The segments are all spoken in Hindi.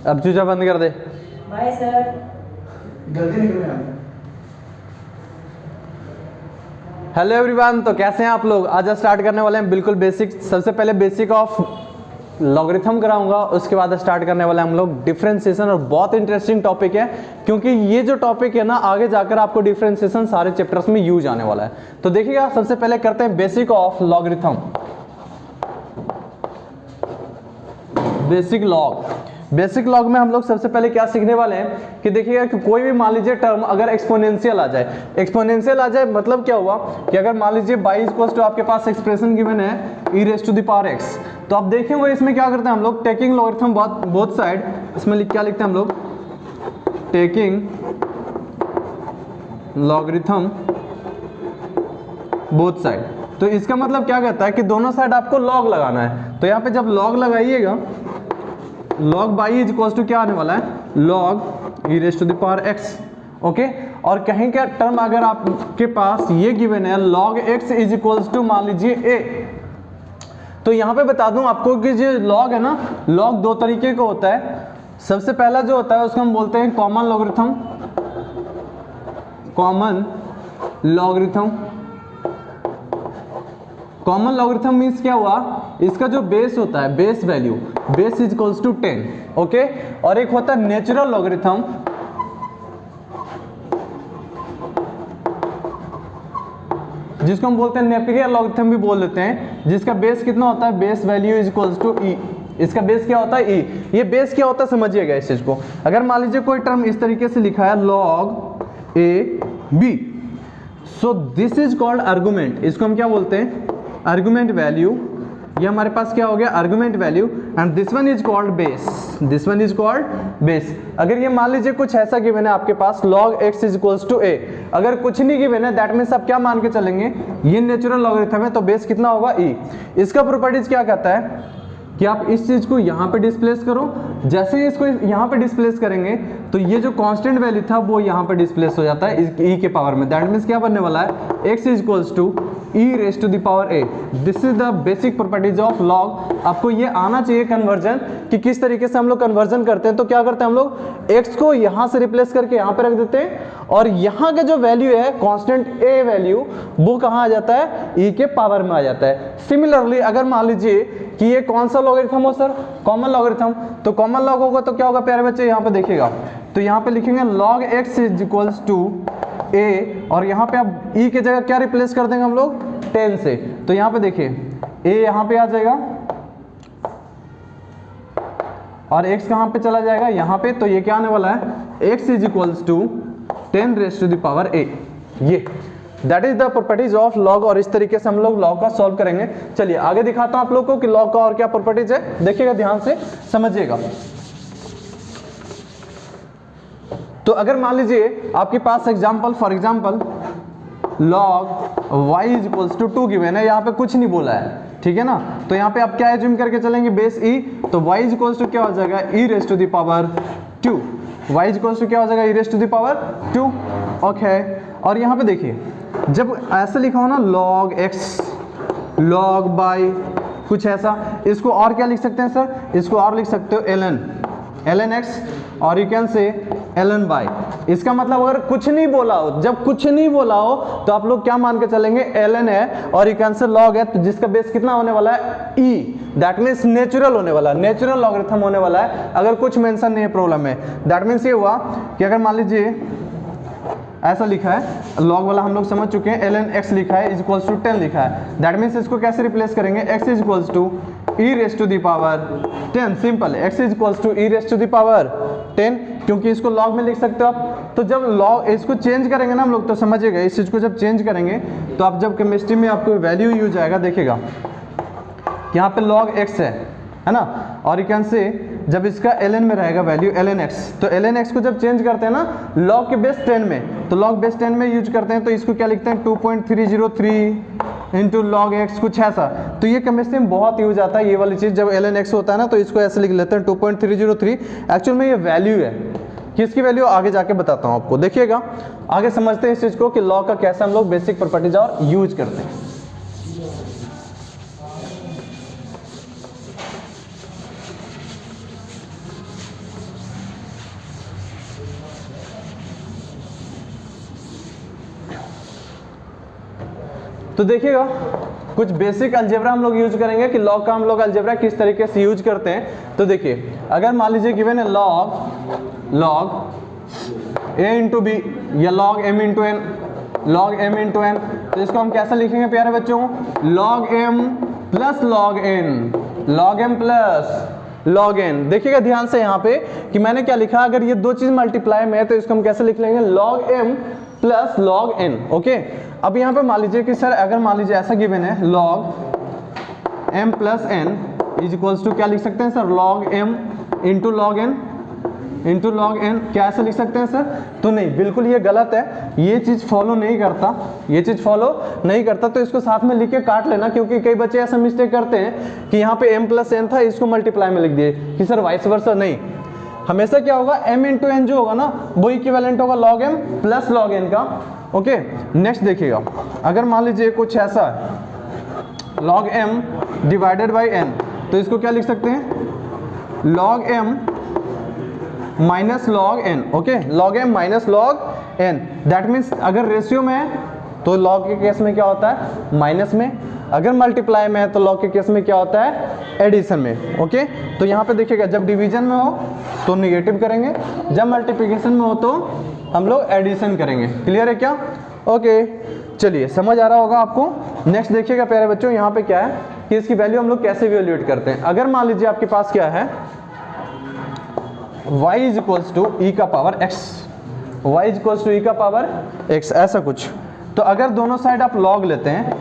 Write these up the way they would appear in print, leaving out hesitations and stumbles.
अब चूचा बंद कर दे। Bye sir. गलती निकल गया। हेलो एवरीवन, तो कैसे हैं आप लोग। आज स्टार्ट करने वाले हैं बिल्कुल बेसिक। सबसे पहले बेसिक ऑफ लॉगरिथम कराऊंगा, उसके बाद स्टार्ट करने वाले हम लोग डिफरेंशिएशन। और बहुत इंटरेस्टिंग टॉपिक है, क्योंकि ये जो टॉपिक है ना, आगे जाकर आपको डिफरेंशिएशन सारे चैप्टर्स में यूज आने वाला है। तो देखिएगा, सबसे पहले करते हैं basic of logarithm. Basic log में हम लोग सबसे पहले क्या सीखने वाले हैं कि देखिएगा कि कोई भी मान लीजिए टर्म अगर एक्सपोनेंशियल आ जाए, मतलब क्या हुआ कि अगर मान लीजिए y इक्वल्स टू आपके पास एक्सप्रेशन गिवन है e raise to the power x, तो आप देखेंगे इसमें क्या करते हैं हम लोग, टेकिंग लॉगरिथम बोथ साइड। इसमें क्या लिखते हैं हम लोग, टेकिंग लॉगरिथम बोथ साइड। तो इसका मतलब क्या कहता है कि दोनों साइड आपको लॉग लगाना है। तो यहाँ पे जब लॉग लगाइएगा, log y is equal to क्या आने वाला है, log e raise to the power x। Okay, और कहीं का टर्म अगर आपके पास ये गिवन है log x is equal to मान लीजिए a, तो यहाँ पे बता दूं आपको कि जो log है ना, log दो तरीके का होता है। सबसे पहला जो होता है उसको हम बोलते हैं कॉमन लॉगरिथम मीन्स क्या हुआ, इसका जो बेस होता है, base value, base is equals to 10। Okay, और एक होता है नेचुरल लॉगरिथम, जिसको हम बोलते हैं नेपियर लॉगरिथम भी बोल देते हैं, जिसका बेस कितना होता है, base value is equals to E. इसका बेस क्या होता है, ई। ये बेस क्या होता है समझिएगा इस चीज को। अगर मान लीजिए कोई टर्म इस तरीके से लिखा है log a b, so this is called argument. इसको हम क्या बोलते हैं, आर्गुमेंट वैल्यू। ये हमारे पास क्या हो गया, argument value. And this one is called base. अगर ये मान लीजिए कुछ ऐसा गिवन है आपके पास log x is equals to a, अगर कुछ नहीं गिवन है, दैट मीन्स आप क्या मान के चलेंगे, ये नेचुरल लॉगरिथम है, तो बेस कितना होगा, e। इसका प्रॉपर्टीज क्या कहता है कि आप इस चीज को यहाँ पे डिस्प्लेस करो, जैसे ही इसको यहाँ पे डिस्प्लेस करेंगे तो ये जो कांस्टेंट वैल्यू था वो यहाँ पे डिस्प्लेस हो जाता है e के पावर में। दैट मीन्स क्या बनने वाला है, x is equals to e raise to the power a। This is the basic properties of log. आपको ये आना चाहिए कन्वर्जन, कि किस तरीके से हम लोग कन्वर्जन करते हैं। तो क्या करते हैं हम लोग, x को यहाँ से रिप्लेस करके यहाँ पे रख देते हैं, और यहाँ का जो वैल्यू है कांस्टेंट a वैल्यू, वो कहाँ आ जाता है, e के पावर में आ जाता है। सिमिलरली अगर मान लीजिए कि ये कौन सा लॉगरिथम हो सर, कॉमन लॉगरिथम, तो कॉमन लॉग होगा तो क्या होगा प्यारे बच्चे, यहाँ पे देखिएगा, तो यहाँ पे लिखेंगे log x is equals to a, और यहाँ पे अब e की जगह क्या रिप्लेस कर देंगे हम लोग, 10 से। तो यहाँ पे देखिए a यहाँ पे आ जाएगा और x कहाँ पे चला जाएगा, यहाँ पे। तो ये क्या आने वाला है, x is equals to 10 raise to the power a। ये that is the properties of log, और इस तरीके से हम लोग लॉग का सॉल्व करेंगे। चलिए आगे दिखाता हूं आप लोग को कि लॉग का और क्या प्रॉपर्टीज है, देखिएगा ध्यान से समझिएगा। तो अगर मान लीजिए आपके पास example, for example log y is equals to 2 given है, यहाँ पे कुछ नहीं बोला है, ठीक है ना। तो यहाँ पे आप क्या एज्यूम करके चलेंगे, बेस e, तो y इज इक्वल्स टू क्या हो जाएगा, e raise to the power 2। y is equals to क्या हो जाएगा, e raise to the power 2। Okay, और यहाँ पे देखिए जब ऐसे लिखा हो ना log x, log y, कुछ ऐसा, इसको और क्या लिख सकते हैं सर, इसको और लिख सकते हो ln x, और यू कैन से ln y। इसका मतलब अगर कुछ नहीं बोला हो, जब कुछ नहीं बोला हो तो आप लोग क्या मान के चलेंगे, ln है और यू कैन से log है, तो जिसका बेस कितना होने वाला है, e। दैट मीन्स नेचुरल होने वाला है, नेचुरल लॉगरिथम होने वाला है, अगर कुछ मेंशन नहीं है प्रॉब्लम में। दैट मीन्स ये हुआ कि अगर मान लीजिए ऐसा लिखा है, लॉग वाला हम लोग समझ चुके हैं, ln x लिखा है इज इक्वल्स टू 10 लिखा है, दैट मीन्स इसको कैसे रिप्लेस करेंगे, x is equals to e raise to the power 10। Simple, x is equals to e raise to the power 10, क्योंकि इसको लॉग में लिख सकते हो आप। तो जब लॉग इसको चेंज करेंगे ना हम लोग, तो समझिएगा इस चीज़ को जब चेंज करेंगे, तो आप जब केमिस्ट्री में आपको वैल्यू यूज आएगा, देखिएगा यहाँ पे log x है ना, और यू कैन से जब इसका ln में रहेगा वैल्यू ln x, तो ln x को जब चेंज करते हैं ना log के बेस 10 में, तो log बेस 10 में यूज करते हैं, तो इसको क्या लिखते हैं 2.303 इंटू log x, कुछ ऐसा। तो ये केमिस्ट्री में बहुत यूज आता है ये वाली चीज़, जब ln x होता है ना तो इसको ऐसे लिख लेते हैं 2.303। एक्चुअल में ये वैल्यू है, किसकी वैल्यू आगे जाके बताता हूँ आपको, देखिएगा आगे समझते हैं इस चीज़ को कि लॉग का कैसे हम लोग बेसिक प्रॉपर्टीज और यूज करते हैं। तो देखिएगा कुछ बेसिक अलजेब्रा हम लोग यूज करेंगे कि लॉग का हम लोग अलजेब्रा किस तरीके से यूज करते हैं। तो देखिए अगर मान लीजिए गिवन है लॉग ए इंटू बी या log m into n, log m into n, तो इसको हम कैसे लिखेंगे प्यारे बच्चों? Log m plus log n, log m plus log n. देखिएगा ध्यान से यहाँ पे कि मैंने क्या लिखा, अगर ये दो चीज मल्टीप्लाई में है तो इसको हम कैसे लिख लेंगे? Log m plus log n. Okay, अब यहाँ पे मान लीजिए कि सर अगर मान लीजिए ऐसा गिवन है log m plus n is equals to क्या लिख सकते हैं sir? Log m into log n into log n. क्या ऐसे लिख सकते हैं सर? तो नहीं, बिल्कुल ये गलत है, ये चीज फॉलो नहीं करता, ये चीज फॉलो नहीं करता। तो इसको साथ में लिख के काट लेना, क्योंकि कई बच्चे ऐसा मिस्टेक करते हैं कि यहाँ पे m प्लस एन था, इसको मल्टीप्लाई में लिख दिए कि सर वाइस वर्सा। नहीं, हमेशा क्या होगा? m इंटू एन जो होगा ना वो इक्विवेलेंट होगा log m plus log n का। ओके, नेक्स्ट देखिएगा, अगर मान लीजिए कुछ ऐसा है log m divided by n, तो इसको क्या लिख सकते हैं? Log m minus log n. Okay, log m minus log n, that means अगर रेशियो में है तो लॉग के केस में क्या होता है? माइनस में, अगर मल्टीप्लाई में है तो लॉग के केस में क्या होता है? एडिशन में। ओके, तो यहाँ पे देखिएगा जब डिवीजन में हो तो निगेटिव करेंगे, जब मल्टीप्लिकेशन में हो तो हम लोग एडिशन करेंगे। क्लियर है क्या? ओके, चलिए समझ आ रहा होगा आपको। नेक्स्ट देखिएगा प्यारे बच्चों, यहाँ पे क्या है कि इसकी वैल्यू हम लोग कैसे इवेल्युएट करते हैं। अगर मान लीजिए आपके पास क्या है y इज इक्वल्स टू ई का power x, y is equals to ई का पावर x, ऐसा कुछ। तो अगर दोनों साइड आप log लेते हैं,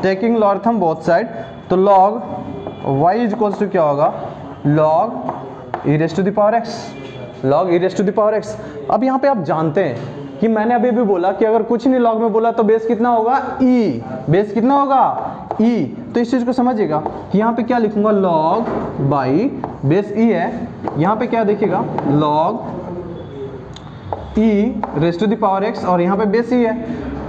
टेकिंग लॉगरिथम बोथ साइड, तो log y is equals to क्या होगा? log e raise to the power x, log e raise to the power x। अब यहाँ पे आप जानते हैं कि मैंने अभी भी बोला कि अगर कुछ नहीं log में बोला तो बेस कितना होगा? e, बेस कितना होगा? e। तो इस चीज को समझिएगा कि यहाँ पे क्या लिखूंगा? log बाई बेस e है, यहाँ पे क्या देखिएगा? log e raise to the power x और यहाँ पे बेस e है।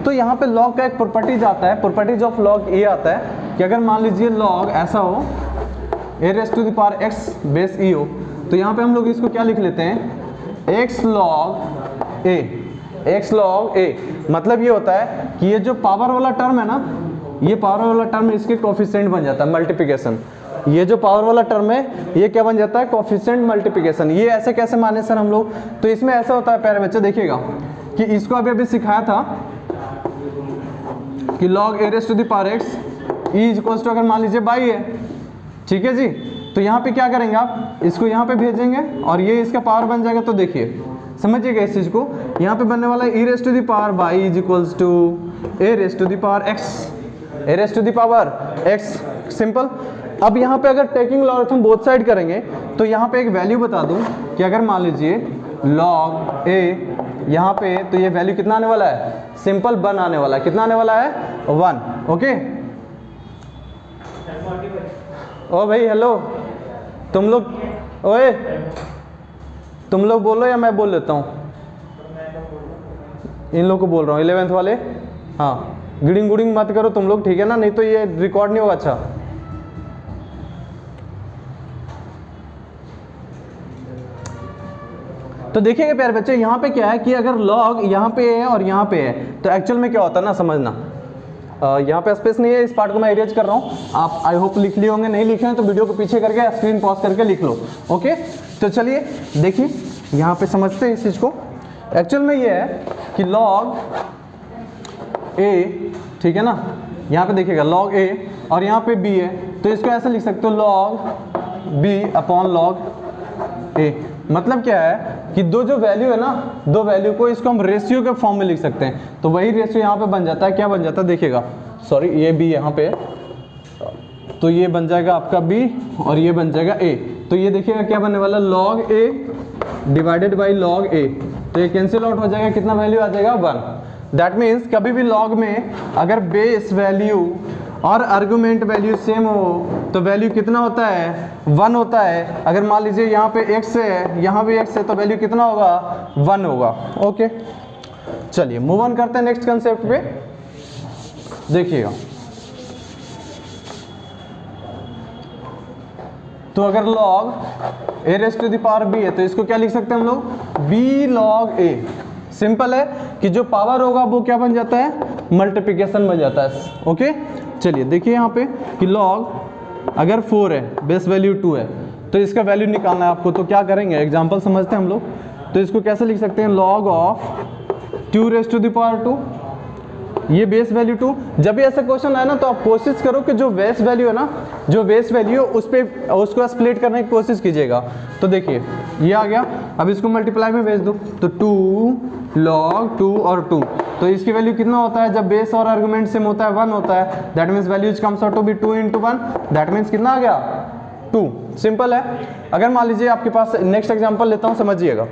तो यहाँ पे log का एक प्रॉपर्टीज आता है, प्रॉपर्टीज ऑफ log e आता है कि अगर मान लीजिए log ऐसा हो a raise to the power x base e हो, तो यहाँ पे हम लोग इसको क्या लिख लेते हैं? x log a, x log a। मतलब ये होता है कि ये जो पावर वाला टर्म है ना, ये पावर वाला टर्म इसके कोफिशिएंट बन जाता है मल्टीप्लिकेशन। ये जो पावर वाला टर्म है ये क्या बन जाता है? Coefficient multiplication. ये ऐसे कैसे माने सर हम लोग? तो इसमें ऐसा होता है प्यारे बच्चे, देखिएगा कि इसको अभी सिखाया था कि log a raise to the power x e is equals to अगर मान लीजिए बाई है, ठीक है जी। तो यहाँ पे क्या करेंगे आप? इसको यहाँ पे भेजेंगे और ये इसका पावर बन जाएगा। तो देखिए समझिएगा इस चीज को, यहाँ पे बनने वाला है e raise to the power by is equals to a raise to the power x, a raise to the power x, simple. अब यहाँ पे अगर टेकिंग लॉगरिथम बोथ साइड करेंगे तो यहाँ पे एक वैल्यू बता दूं कि अगर मान लीजिए log a यहाँ पे, तो ये वैल्यू कितना आने वाला है? सिंपल 1 आने वाला है। कितना आने वाला है? 1। ओके, ओ भाई हेलो, तुम लोग, ओए तुम लोग बोलो या मैं बोल लेता हूँ? इन लोग को बोल रहा हूँ, 11th वाले। हाँ, गिडिंग गुडिंग मत करो तुम लोग, ठीक है ना? नहीं तो ये रिकॉर्ड नहीं होगा। अच्छा, तो देखिएगा प्यारे बच्चे, यहाँ पे क्या है कि अगर log यहाँ पे है और यहाँ पे है तो एक्चुअल में क्या होता है ना, समझना। यहाँ पे स्पेस नहीं है, इस पार्ट को मैं इरेज कर रहा हूँ। आप आई होप लिख लिए होंगे, नहीं लिखे हैं तो वीडियो को पीछे करके स्क्रीन पॉज करके लिख लो। ओके, तो चलिए देखिए यहाँ पे समझते हैं इस चीज़ को। एक्चुअल में ये है कि log a, ठीक है ना, यहाँ पे देखिएगा log a और यहाँ पे b है, तो इसको ऐसे लिख सकते हो log b upon log a। मतलब क्या है कि दो जो वैल्यू है ना, दो वैल्यू को इसको हम रेशियो के फॉर्म में लिख सकते हैं। तो वही रेशियो यहाँ पे बन जाता है। क्या बन जाता है? देखिएगा, सॉरी ये b यहाँ पे, तो ये बन जाएगा आपका b और ये बन जाएगा a। तो ये देखिएगा क्या बनने वाला? log a divided by log a। तो ये कैंसिल आउट हो जाएगा, कितना वैल्यू आ जाएगा? 1। दैट मीन्स कभी भी log में अगर बेस वैल्यू और आर्गुमेंट वैल्यू सेम हो तो वैल्यू कितना होता है? 1 होता है। अगर मान लीजिए यहाँ पे x है, यहाँ भी x है, तो वैल्यू कितना होगा? 1 होगा। ओके, चलिए मूव ऑन करते हैं नेक्स्ट कंसेप्ट पे। देखिएगा, तो अगर log a raise to the power b है तो इसको क्या लिख सकते हैं हम लोग? b log a। सिंपल है कि जो पावर होगा वो क्या बन जाता है? मल्टीप्लिकेशन में जाता है। ओके, चलिए देखिए यहाँ पे कि लॉग अगर 4 है, बेस वैल्यू 2 है, तो इसका वैल्यू निकालना है आपको। तो क्या करेंगे, एग्जांपल समझते हैं हम लोग। तो इसको कैसे लिख सकते हैं, log of 2 raise to the power 2, ये बेस वैल्यू 2। जब भी ऐसा क्वेश्चन आए ना तो आप कोशिश करो कि जो बेस वैल्यू है ना, जो बेस वैल्यू उस पे उसको स्प्लिट करने की कोशिश कीजिएगा। तो देखिए ये आ गया, अब इसको मल्टीप्लाई में भेज दो, तो 2 log 2 और 2, तो इसकी वैल्यू कितना होता है, जब बेस और आर्गुमेंट सेम होता है 1 होता है, that means values comes out to be 2 × 1, that means कितना आ गया 2। सिंपल है। अगर मान लीजिए आपके पास, नेक्स्ट एग्जाम्पल लेता हूँ, समझिएगा।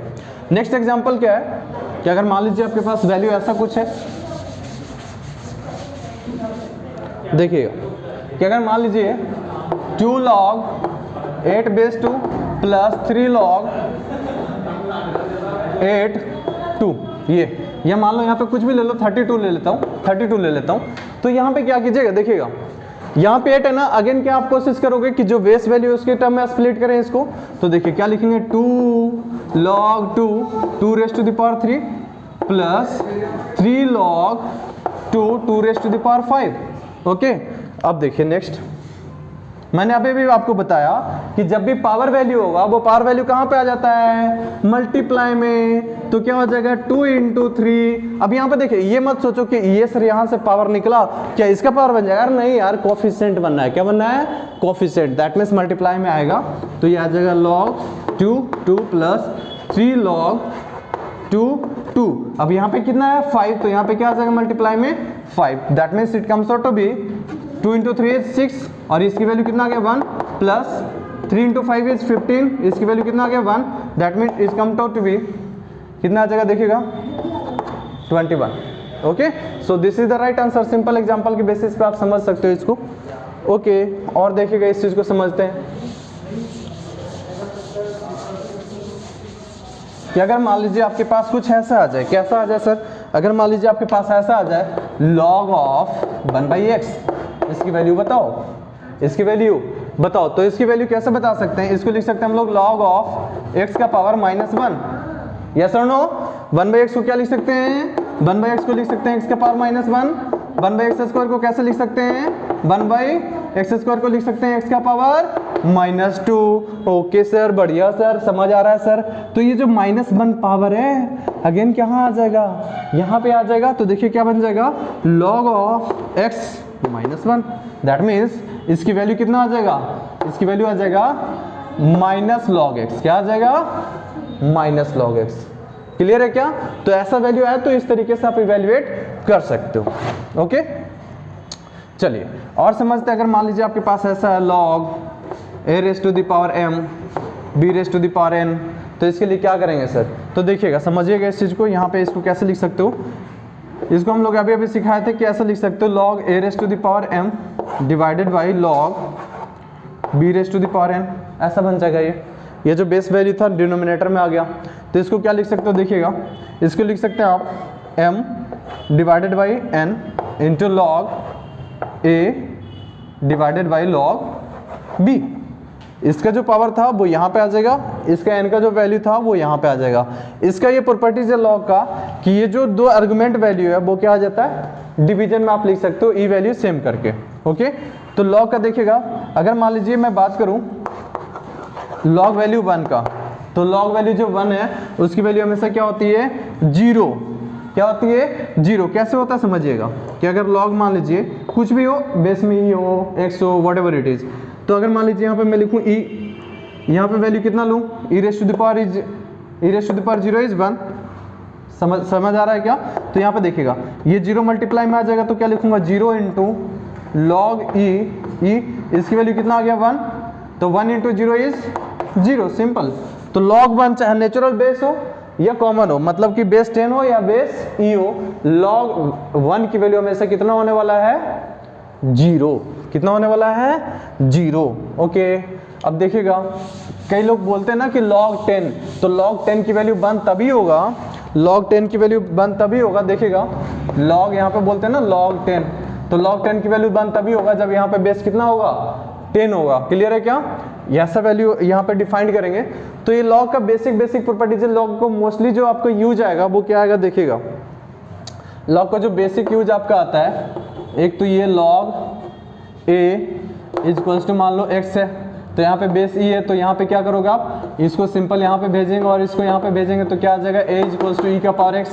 नेक्स्ट एग्जाम्पल क्या है कि अगर मान लीजिए आपके पास वैल्यू ऐसा कुछ है, देखिएगा कि अगर मान लीजिए 2 log 8 बेस 2 प्लस 3 log 8 2, ये मान लो यहाँ पे कुछ भी ले लो, 32 ले लेता हूँ, 32 ले लेता हूँ। तो यहाँ पे क्या कीजिएगा, देखिएगा यहाँ पे 8 है ना, अगेन क्या आप कोशिश करोगे कि जो बेस वैल्यू उसके टर्म में स्प्लिट करें इसको। तो देखिए क्या लिखेंगे, 2 log 2 raise to the power 3 plus 3 log 2 raise to the power 5। Okay, अब देखिए नेक्स्ट, मैंने अभी भी आपको बताया कि जब भी पावर वैल्यू होगा वो पावर वैल्यू कहाँ पे आ जाता है, मल्टीप्लाई में। तो क्या हो जाएगा 2 × 3। अब यहाँ पे देखिए, ये मत सोचो कि ये सर यहाँ से पावर निकला, क्या इसका पावर बन जाएगा, नहीं यार, कोफिशिएंट बनना है। क्या बनना है, कोफिशिएंट, दैट मीन्स मल्टीप्लाई में आएगा। तो ये आ जाएगा log 2 प्लस 3 log 2। अब यहाँ पे कितना है 5, तो यहाँ पे क्या आ जाएगा मल्टीप्लाई में 5, that means it comes out to be 2 × 3 is 6, और इसकी वैल्यू कितना आ गया 1, प्लस 3 × 5 इज 15, इसकी वैल्यू कितना आ गया 1, that means it comes out to be कितना आ जाएगा, देखिएगा 21। Okay, so this is the right answer. Simple example के बेसिस पे आप समझ सकते हो इसको। ओके, और देखिएगा इस चीज को समझते हैं कि अगर मान लीजिए आपके पास कुछ ऐसा आ जाए, कैसा आ जाए सर, अगर मान लीजिए आपके पास ऐसा आ जाए log ऑफ 1/x, इसकी वैल्यू बताओ, इसकी वैल्यू बताओ। तो इसकी वैल्यू कैसे बता सकते हैं, इसको लिख सकते हैं हम लोग log ऑफ x का पावर -1। यस और नो, 1/x को क्या लिख सकते हैं, 1/x को लिख सकते हैं x का पावर -1। 1/x² को कैसे लिख सकते हैं, 1/x² को लिख सकते हैं x का पावर -2। ओके सर, बढ़िया सर, समझ आ रहा है सर। तो ये जो -1 पावर है, अगेन कहाँ आ जाएगा, यहाँ पे आ जाएगा। तो देखिए क्या बन जाएगा, log of x -1, that means इसकी वैल्यू कितना आ जाएगा, इसकी वैल्यू आ जाएगा -log x। क्या आ जाएगा, -log x। क्लियर है क्या? तो ऐसा वैल्यू आया तो इस तरीके से आप इवेल्युएट कर सकते हो। ओके, चलिए और समझते हैं। अगर मान लीजिए आपके पास ऐसा है log a raised to the power m b raised to the power n, तो इसके लिए क्या करेंगे सर? तो देखिएगा, समझिएगा इस चीज़ को। यहाँ पे इसको कैसे लिख सकते हो, इसको हम लोग अभी सिखाए थे कि ऐसा लिख सकते हो log a raised to the power m divided by log b raised to the power n, ऐसा बन जाएगा। ये जो बेस वैल्यू था डिनोमिनेटर में आ गया, तो इसको क्या लिख सकते हो, देखिएगा इसको लिख सकते हैं आप m divided by n into log a divided by log b। इसका जो पावर था वो यहाँ पे आ जाएगा, इसका n का जो वैल्यू था वो यहाँ पे आ जाएगा। इसका ये प्रॉपर्टीज है log का कि ये जो दो आर्गुमेंट वैल्यू है वो क्या आ जाता है, डिवीजन में आप लिख सकते हो ई वैल्यू सेम करके। ओके, तो log का देखिएगा, अगर मान लीजिए मैं बात करूँ log वैल्यू 1 का, तो log वैल्यू जो 1 है उसकी वैल्यू हमेशा क्या होती है, 0। क्या होती है, 0। कैसे होता है समझिएगा कि अगर log मान लीजिए कुछ भी हो, बेस में ही हो, x हो, वट एवर इट इज, तो अगर मान लीजिए यहाँ पे मैं लिखूँ e, यहाँ पे वैल्यू कितना लूँ, e raise to the power 0 is 1। समझ आ रहा है क्या? तो यहाँ पे देखिएगा ये 0 मल्टीप्लाई में आ जाएगा, तो क्या लिखूंगा 0 इंटू log e, इसकी वैल्यू कितना आ गया 1, तो 1 इंटू 0 इज 0। सिंपल। तो log 1 चाहे नेचुरल बेस हो या कॉमन हो, मतलब कि बेस 10 हो या बेस e हो, log 1 की वैल्यू हमेशा कितना होने वाला है, 0। कितना होने वाला है, 0। ओके, अब देखिएगा कई लोग बोलते हैं ना कि log 10, तो log 10 की वैल्यू 1 तभी होगा, log 10 की वैल्यू 1 तभी होगा। देखिएगा log यहाँ पे बोलते हैं ना log 10, तो log 10 की वैल्यू 1 तभी होगा जब यहाँ पे बेस कितना होगा, 10 होगा। क्लियर है क्या? ऐसा वैल्यू यहाँ पे डिफाइन करेंगे। तो ये log का बेसिक प्रॉपर्टीज है। log को मोस्टली जो आपको यूज आएगा वो क्या आएगा, देखिएगा लॉग का जो बेसिक यूज आपका आता है, एक तो ये लॉग ए इक्वल्स टू मान लो x है, तो यहाँ पे बेस ई है, तो यहाँ पे क्या करोगे आप, इसको सिंपल यहाँ पे भेजेंगे और इसको यहाँ पे भेजेंगे, तो क्या आ जाएगा a इक्वल्स टू ई का पावर x।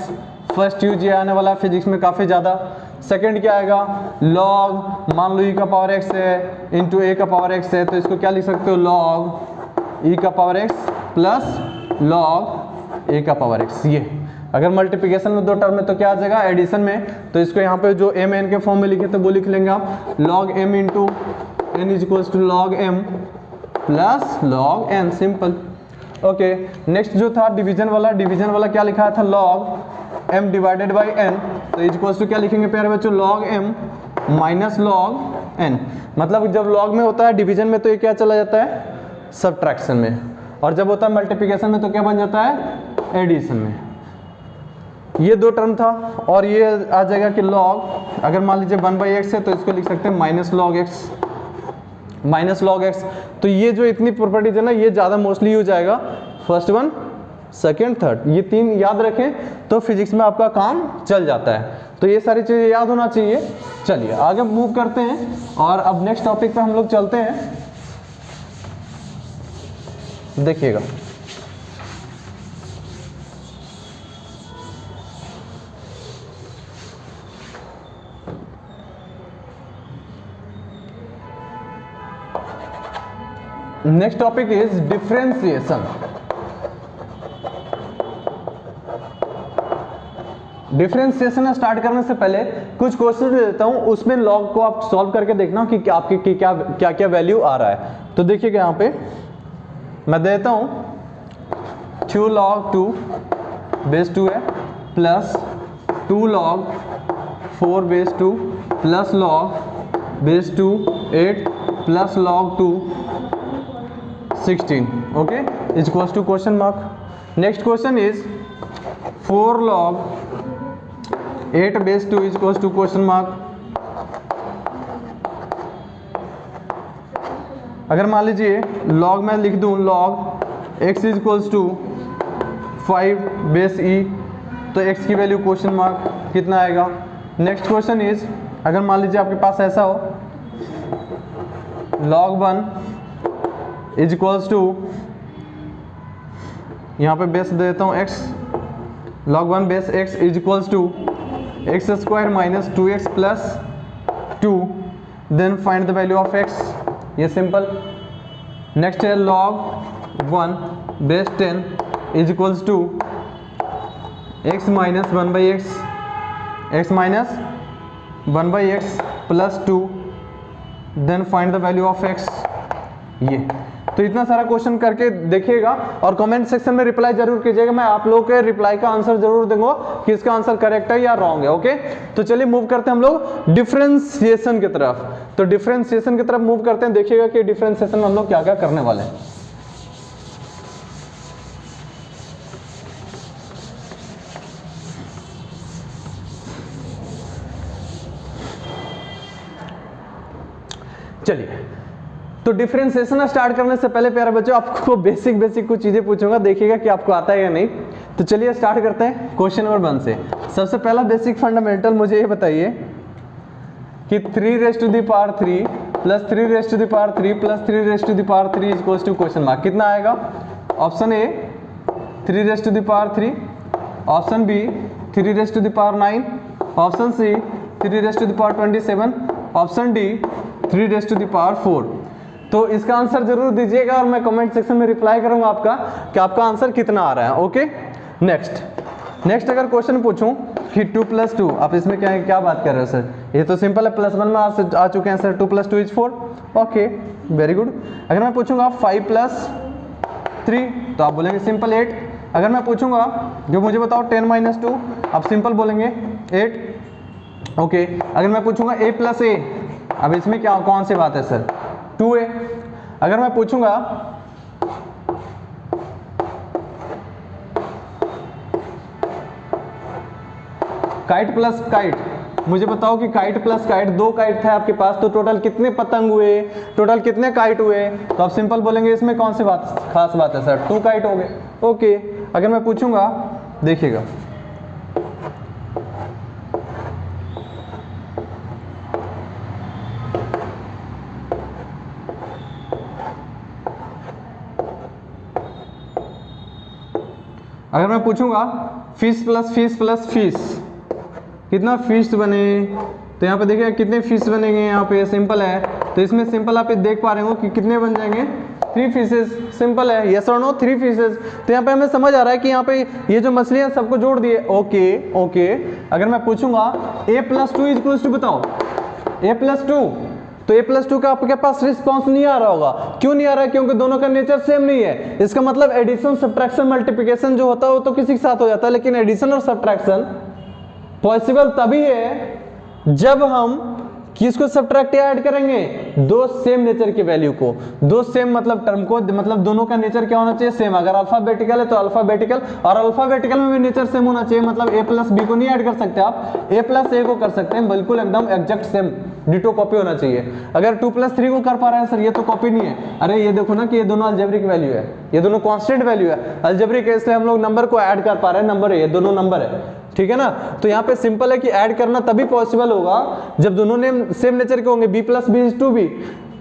फर्स्ट यूज ये आने वाला है फिजिक्स में काफ़ी ज़्यादा। सेकंड क्या आएगा, लॉग मान लो ई का पावर x है इंटू ए का पावर x है, तो इसको क्या लिख सकते हो, लॉग ई का पावर x प्लस लॉग ए का पावर x। ये अगर मल्टीप्लिकेशन में दो टर्म है तो क्या आ जाएगा, एडिशन में, तो इसको यहाँ पे जो एम एन के फॉर्म में लिखे थे वो लिख लेंगे आप, log m into n is equals to log m plus log n, simple. Okay, next जो था डिवीजन वाला क्या लिखा था, log m divided by n, तो इज इक्वल्स टू क्या लिखेंगे प्यारे बच्चों, log m minus log n. मतलब जब लॉग में होता है डिवीजन में तो ये क्या चला जाता है, सब्ट्रैक्शन में, और जब होता है मल्टीप्लिकेशन में तो क्या बन जाता है, एडिशन में। ये दो टर्म था, और ये आ जाएगा कि लॉग, अगर मान लीजिए 1/x है तो इसको लिख सकते हैं माइनस लॉग एक्स। तो ये जो इतनी प्रॉपर्टीज है ना, ये ज़्यादा मोस्टली यूज आएगा, फर्स्ट वन, सेकंड, थर्ड, ये तीन याद रखें तो फिजिक्स में आपका काम चल जाता है। तो ये सारी चीज़ें याद होना चाहिए। चलिए आगे मूव करते हैं और अब नेक्स्ट टॉपिक पे हम लोग चलते हैं। देखिएगा, next topic is differentiation. Differentiation start करने से पहले कुछ क्वेश्चन दे देता हूं, उसमें लॉग को आप सॉल्व करके देखना कि आपकी क्या क्या वैल्यू आ रहा है। तो देखिएगा यहाँ पे मैं देता हूं 2 log 2 बेस 2 है plus 2 log 4 base 2 plus log base 2 8 plus log 2 16, okay, is equals to question mark. Next question is 4 log 8 base 2 is equals to question mark. अगर मान लीजिए log मैं लिख दूं log x is equals to 5 base e, तो x की वैल्यू क्वेश्चन मार्क कितना आएगा। नेक्स्ट क्वेश्चन इज, अगर मान लीजिए आपके पास ऐसा हो log 1 इज इक्वल्स टू, यहाँ पे बेस दे देता हूँ x, log 1 base x is equals to x square minus 2x plus 2, then find the value of x, ये सिंपल। नेक्स्ट है log 1 base 10 is equals to x minus 1/x, x minus 1/x plus 2, then find the value of x। ये तो इतना सारा क्वेश्चन करके देखिएगा और कमेंट सेक्शन में रिप्लाई जरूर कीजिएगा। मैं आप लोगों के रिप्लाई का आंसर जरूर दूंगा कि इसका आंसर करेक्ट है या रॉन्ग है। ओके, तो चलिए मूव करते हैं हम लोग डिफरेंशिएशन की तरफ। तो डिफरेंशिएशन की तरफ मूव करते हैं, देखिएगा कि डिफरेंशिएशन में हम लोग क्या क्या करने वाले हैं। चलिए, तो डिफरेंशिएशन स्टार्ट करने से पहले प्यारे बच्चों आपको बेसिक कुछ चीजें पूछूंगा, देखिएगा कि आपको आता है या नहीं। तो चलिए स्टार्ट करते हैं क्वेश्चन नंबर 1 से। सबसे पहला बेसिक फंडामेंटल मुझे ये बताइए कि 3 raise to the power 3 plus 3 raise to the power 3 plus 3 raise to the power 3 is equals to question mark, कितना आएगा। Option A 3 raise to the power 3, option B 3 raise to the power 9, option C 3 raise to the power 27, option D 3 raise to the power 4। तो इसका आंसर जरूर दीजिएगा और मैं कमेंट सेक्शन में रिप्लाई करूंगा आपका कि आपका आंसर कितना आ रहा है। ओके, नेक्स्ट अगर क्वेश्चन पूछूं कि 2 + 2, आप इसमें क्या बात कर रहे हो सर, ये तो सिंपल है, +1 में आ चुके हैं सर, 2 + 2 = 4। Okay, very good. अगर मैं पूछूंगा 5 + 3 तो आप बोलेंगे सिंपल 8। अगर मैं पूछूंगा जो मुझे बताओ 10 - 2, आप सिंपल बोलेंगे 8। ओके, अगर मैं पूछूंगा a + a, अब इसमें क्या कौन सी बात है सर, 2a। अगर मैं पूछूंगा काइट प्लस काइट, मुझे बताओ कि काइट प्लस काइट, 2 काइट थे आपके पास, तो टोटल कितने पतंग हुए, टोटल कितने काइट हुए, तो आप सिंपल बोलेंगे इसमें कौन सी बात खास बात है सर, 2 काइट हो गए। ओके, अगर मैं पूछूंगा, देखिएगा अगर मैं पूछूंगा fish plus fish plus fish, कितना फिश बने, तो यहाँ पे देखिए कितने फिश बनेंगे, यहाँ पे सिंपल है, तो इसमें सिंपल आप देख पा रहे हो कि कितने बन जाएंगे, 3 फिशेस, सिंपल है, यस और नो, 3 फिशेस। तो यहाँ पे हमें समझ आ रहा है कि यहाँ पे ये जो मछलियाँ सबको जोड़ दिए, ओके। अगर मैं पूछूंगा a+2 इक्वल्स टू, बताओ a+2, तो a+2 का आपके पास रिस्पॉन्स नहीं आ रहा होगा, क्यों नहीं आ रहा है, क्योंकि दोनों का नेचर सेम नहीं है। इसका मतलब एडिशन सब्ट्रैक्शन मल्टीप्लिकेशन जो होता है वो तो किसी के साथ हो जाता है, लेकिन एडिशन और सब्ट्रैक्शन पॉसिबल तभी है जब हम किसको सब्ट्रैक्ट या ऐड करेंगे, दो सेम नेचर के वैल्यू को, दो सेम मतलब टर्म को, मतलब दोनों का नेचर क्या होना चाहिए, सेम। अगर अल्फाबेटिकल है तो अल्फाबेटिकल, और अल्फाबेटिकल में भी नेचर सेम होना चाहिए, मतलब a+b को नहीं ऐड कर सकते आप, a+a को कर सकते हैं, बिल्कुल एकदम एग्जैक्ट सेम डिटो कॉपी होना चाहिए। अगर 2+3 को कर पा रहे हैं सर, ये तो कॉपी नहीं है, अरे ये देखो ना कि ये दोनों अलजेब्रिक वैल्यू है, ये दोनों कांस्टेंट वैल्यू है, अलजेब्रिक है इसलिए हम लोग नंबर को ऐड कर पा रहे हैं, नंबर है, ये दोनों नंबर है, ठीक है ना। तो यहाँ पे सिंपल है कि ऐड करना तभी पॉसिबल होगा जब दोनों ने सेम नेचर के होंगे, b+b इज 2b,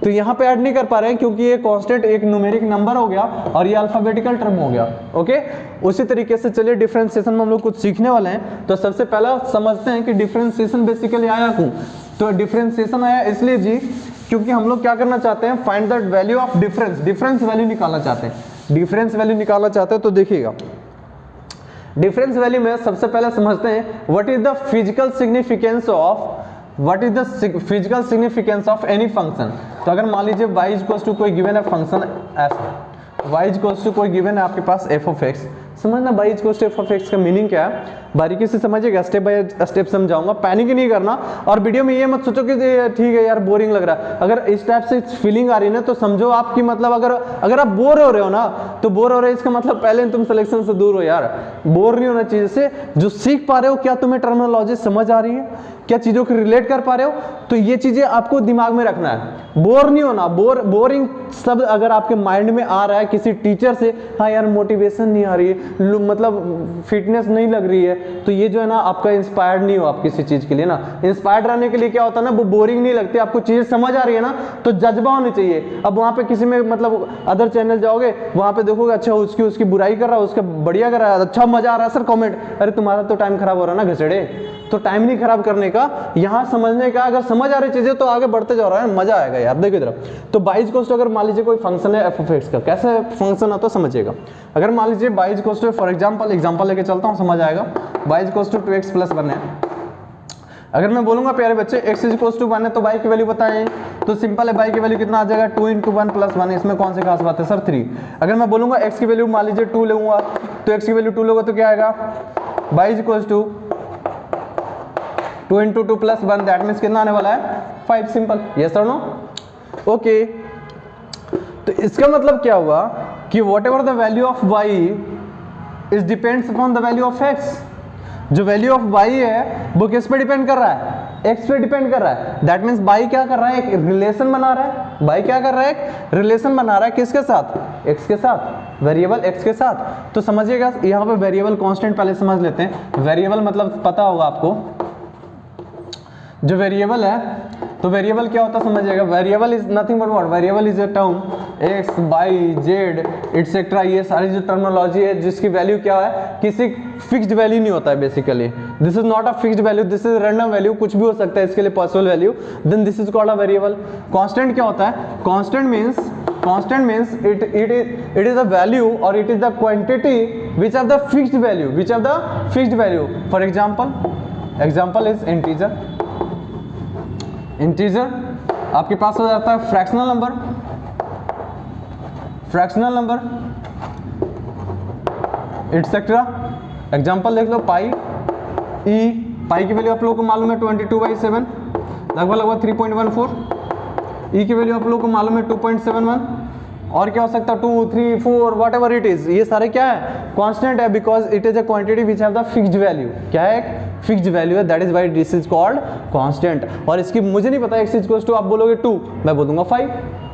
तो यहाँ पे ऐड नहीं कर पा रहे हैं क्योंकि ये कांस्टेंट एक न्यूमेरिक नंबर हो गया और ये अल्फाबेटिकल टर्म हो गया, ओके। उसी तरीके से चलिए डिफरेंशिएशन में हम लोग कुछ सीखने वाले हैं, तो सबसे पहला समझते हैं कि डिफरेंशिएशन बेसिकली आया क्यों। तो डिफरेंशिएशन आया इसलिए जी क्योंकि हम लोग क्या करना चाहते हैं, find the value of difference value निकालना चाहते हैं, डिफरेंस वैल्यू निकालना चाहते हैं। तो देखिएगा डिफरेंस वैल्यू में सबसे पहले समझते हैं what is the physical significance of any function. तो अगर मान लीजिए y इक्वल्स टू कोई गिवन है फंक्शन ऐसा, y इक्वल्स टू कोई गिवन है आपके पास f(x), समझना y इक्वल्स टू f(x) का मीनिंग क्या है, बारीकी से समझिएगा, स्टेप बाय स्टेप समझाऊंगा, पैनिक नहीं करना। और वीडियो में ये मत सोचो कि ठीक है यार बोरिंग लग रहा है, अगर इस टाइप से फीलिंग आ रही है ना तो समझो आपकी मतलब अगर आप बोर हो रहे हो ना, तो बोर हो रहे हो इसका मतलब पहले तुम सिलेक्शन से दूर हो यार, बोर नहीं होना चाहिए। से जो सीख पा रहे हो, क्या तुम्हें टर्मिनोलॉजी समझ आ रही है, क्या चीजों को रिलेट कर पा रहे हो, तो ये चीजें आपको दिमाग में रखना है, बोर नहीं होना। बोरिंग शब्द अगर आपके माइंड में आ रहा है किसी टीचर से, हाँ यार मोटिवेशन नहीं आ रही है, मतलब फिटनेस नहीं लग रही है, तो ये जो है ना आपका इंस्पायर्ड नहीं हो आप किसी चीज के लिए ना। इंस्पायर्ड रहने के लिए क्या होता है ना, वो बोरिंग नहीं लगती, आपको चीजें समझ आ रही है ना, तो जज्बा होनी चाहिए। अब वहां पे किसी में मतलब अदर चैनल जाओगे, वहां पे देखोगे अच्छा उसकी बुराई कर रहा है, उसका बढ़िया कर रहा है, अच्छा मजा आ रहा है सर कमेंट, अरे तुम्हारा तो टाइम खराब हो रहा है ना घसड़े, तो टाइम नहीं खराब करने का, यहाँ समझने का। अगर समझ आ रही चीजें तो आगे बढ़ते जा रहा है, मजा आएगा यार। देखिए इधर, तो बाइज कोस्ट अगर मान लीजिए कोई फंक्शन है f(x) का, कैसे फंक्शन आता है समझिएगा। अगर मान लीजिए बाइज कोस्ट फॉर एग्जांपल लेके चलता हूँ, समझ आएगा। बाइज कोस्ट 2x + 1 है, अगर मैं बोलूंगा प्यारे बच्चे x = 1 है तो y की वैल्यू बताएं, तो सिंपल है, y की वैल्यू कितना आ जाएगा, 2 × 1 + 1, इसमें कौन सी खास बात है सर 3। अगर मैं बोलूंगा x की वैल्यू मान लीजिए 2 लूंगा, तो x की वैल्यू 2 लोगे तो क्या आएगा, y = 2 × 2 + 1, दैट मीन्स कितना आने वाला है 5, सिंपल, यस और नो, ओके। तो इसका मतलब क्या हुआ कि what ever the value of y is depends upon the value of x। जो वैल्यू ऑफ y है वो किस पे डिपेंड कर रहा है, x पे डिपेंड कर रहा है। दैट मीन्स y क्या कर रहा है, एक रिलेशन बना रहा है, y क्या कर रहा है, एक रिलेशन बना रहा है, किसके साथ, x के साथ, वेरिएबल x के साथ। तो समझिएगा यहाँ पे वेरिएबल कांस्टेंट पहले समझ लेते हैं। वेरिएबल मतलब पता होगा आपको, जो वेरिएबल है, तो वेरिएबल क्या होता है समझिएगा, variable is nothing but what, variable is a term x, y, z etcetera, ये सारी जो टर्मिनोलॉजी है जिसकी वैल्यू क्या है, किसी फिक्स्ड वैल्यू नहीं होता है basically. This is not a fixed value, this is random value, कुछ भी हो सकता है इसके लिए possible value, then this is called a variable. Constant क्या होता है, constant means it is a value और it is the quantity which are the fixed value. For example is integer आपके पास हो जाता है फ्रैक्शनल नंबर एटसेट्रा। एग्जांपल देख लो, पाई की वैल्यू आप लोगों को मालूम है 22/7, लगभग 3.14। ई की वैल्यू आप लोगों को मालूम है 2.71, और क्या हो सकता है 2, 3, 4 वॉट एवर इट इज, ये सारे क्या है, कांस्टेंट है, because it is a quantity which have the fixed value. क्या है, फिक्स्ड वैल्यू है, that is why this is called constant. और इसकी मुझे नहीं पता x = आप बोलोगे 2, मैं बोल दूंगा 5,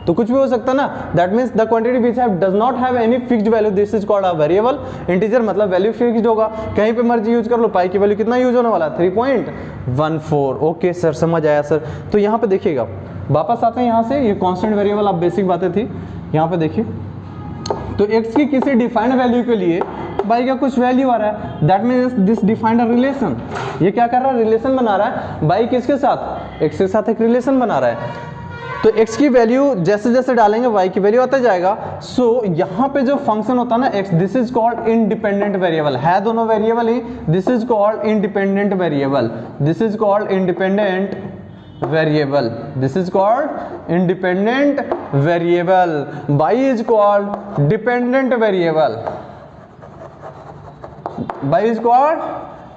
तो कुछ भी हो सकता है ना। That means the quantity which does not have any fixed value, this is called a variable. Integer मतलब वैल्यू फिक्स्ड होगा, कहीं पे मर्जी यूज कर लो। पाई की वैल्यू कितना यूज होने वाला है 3.14। ओके सर, समझ आया सर। तो यहाँ पे देखिएगा, वापस आते हैं यहाँ से, ये कांस्टेंट वेरिएबल आप बेसिक बातें थी, यहाँ पे देखिए। तो x की किसी डिफाइंड वैल्यू के लिए बाई का कुछ वैल्यू आ रहा है, that means this defined a relation. ये क्या कर रहा है, रिलेशन बना रहा है, बाई किसके साथ, एक्स के साथ एक रिलेशन बना रहा है। तो x की वैल्यू जैसे जैसे डालेंगे y की वैल्यू आता जाएगा। सो यहाँ पे जो फंक्शन होता है ना x, this is called independent variable, है दोनों variable he, this is called independent variable, this is called independent variable, this is called independent variable, y is called dependent variable, y is called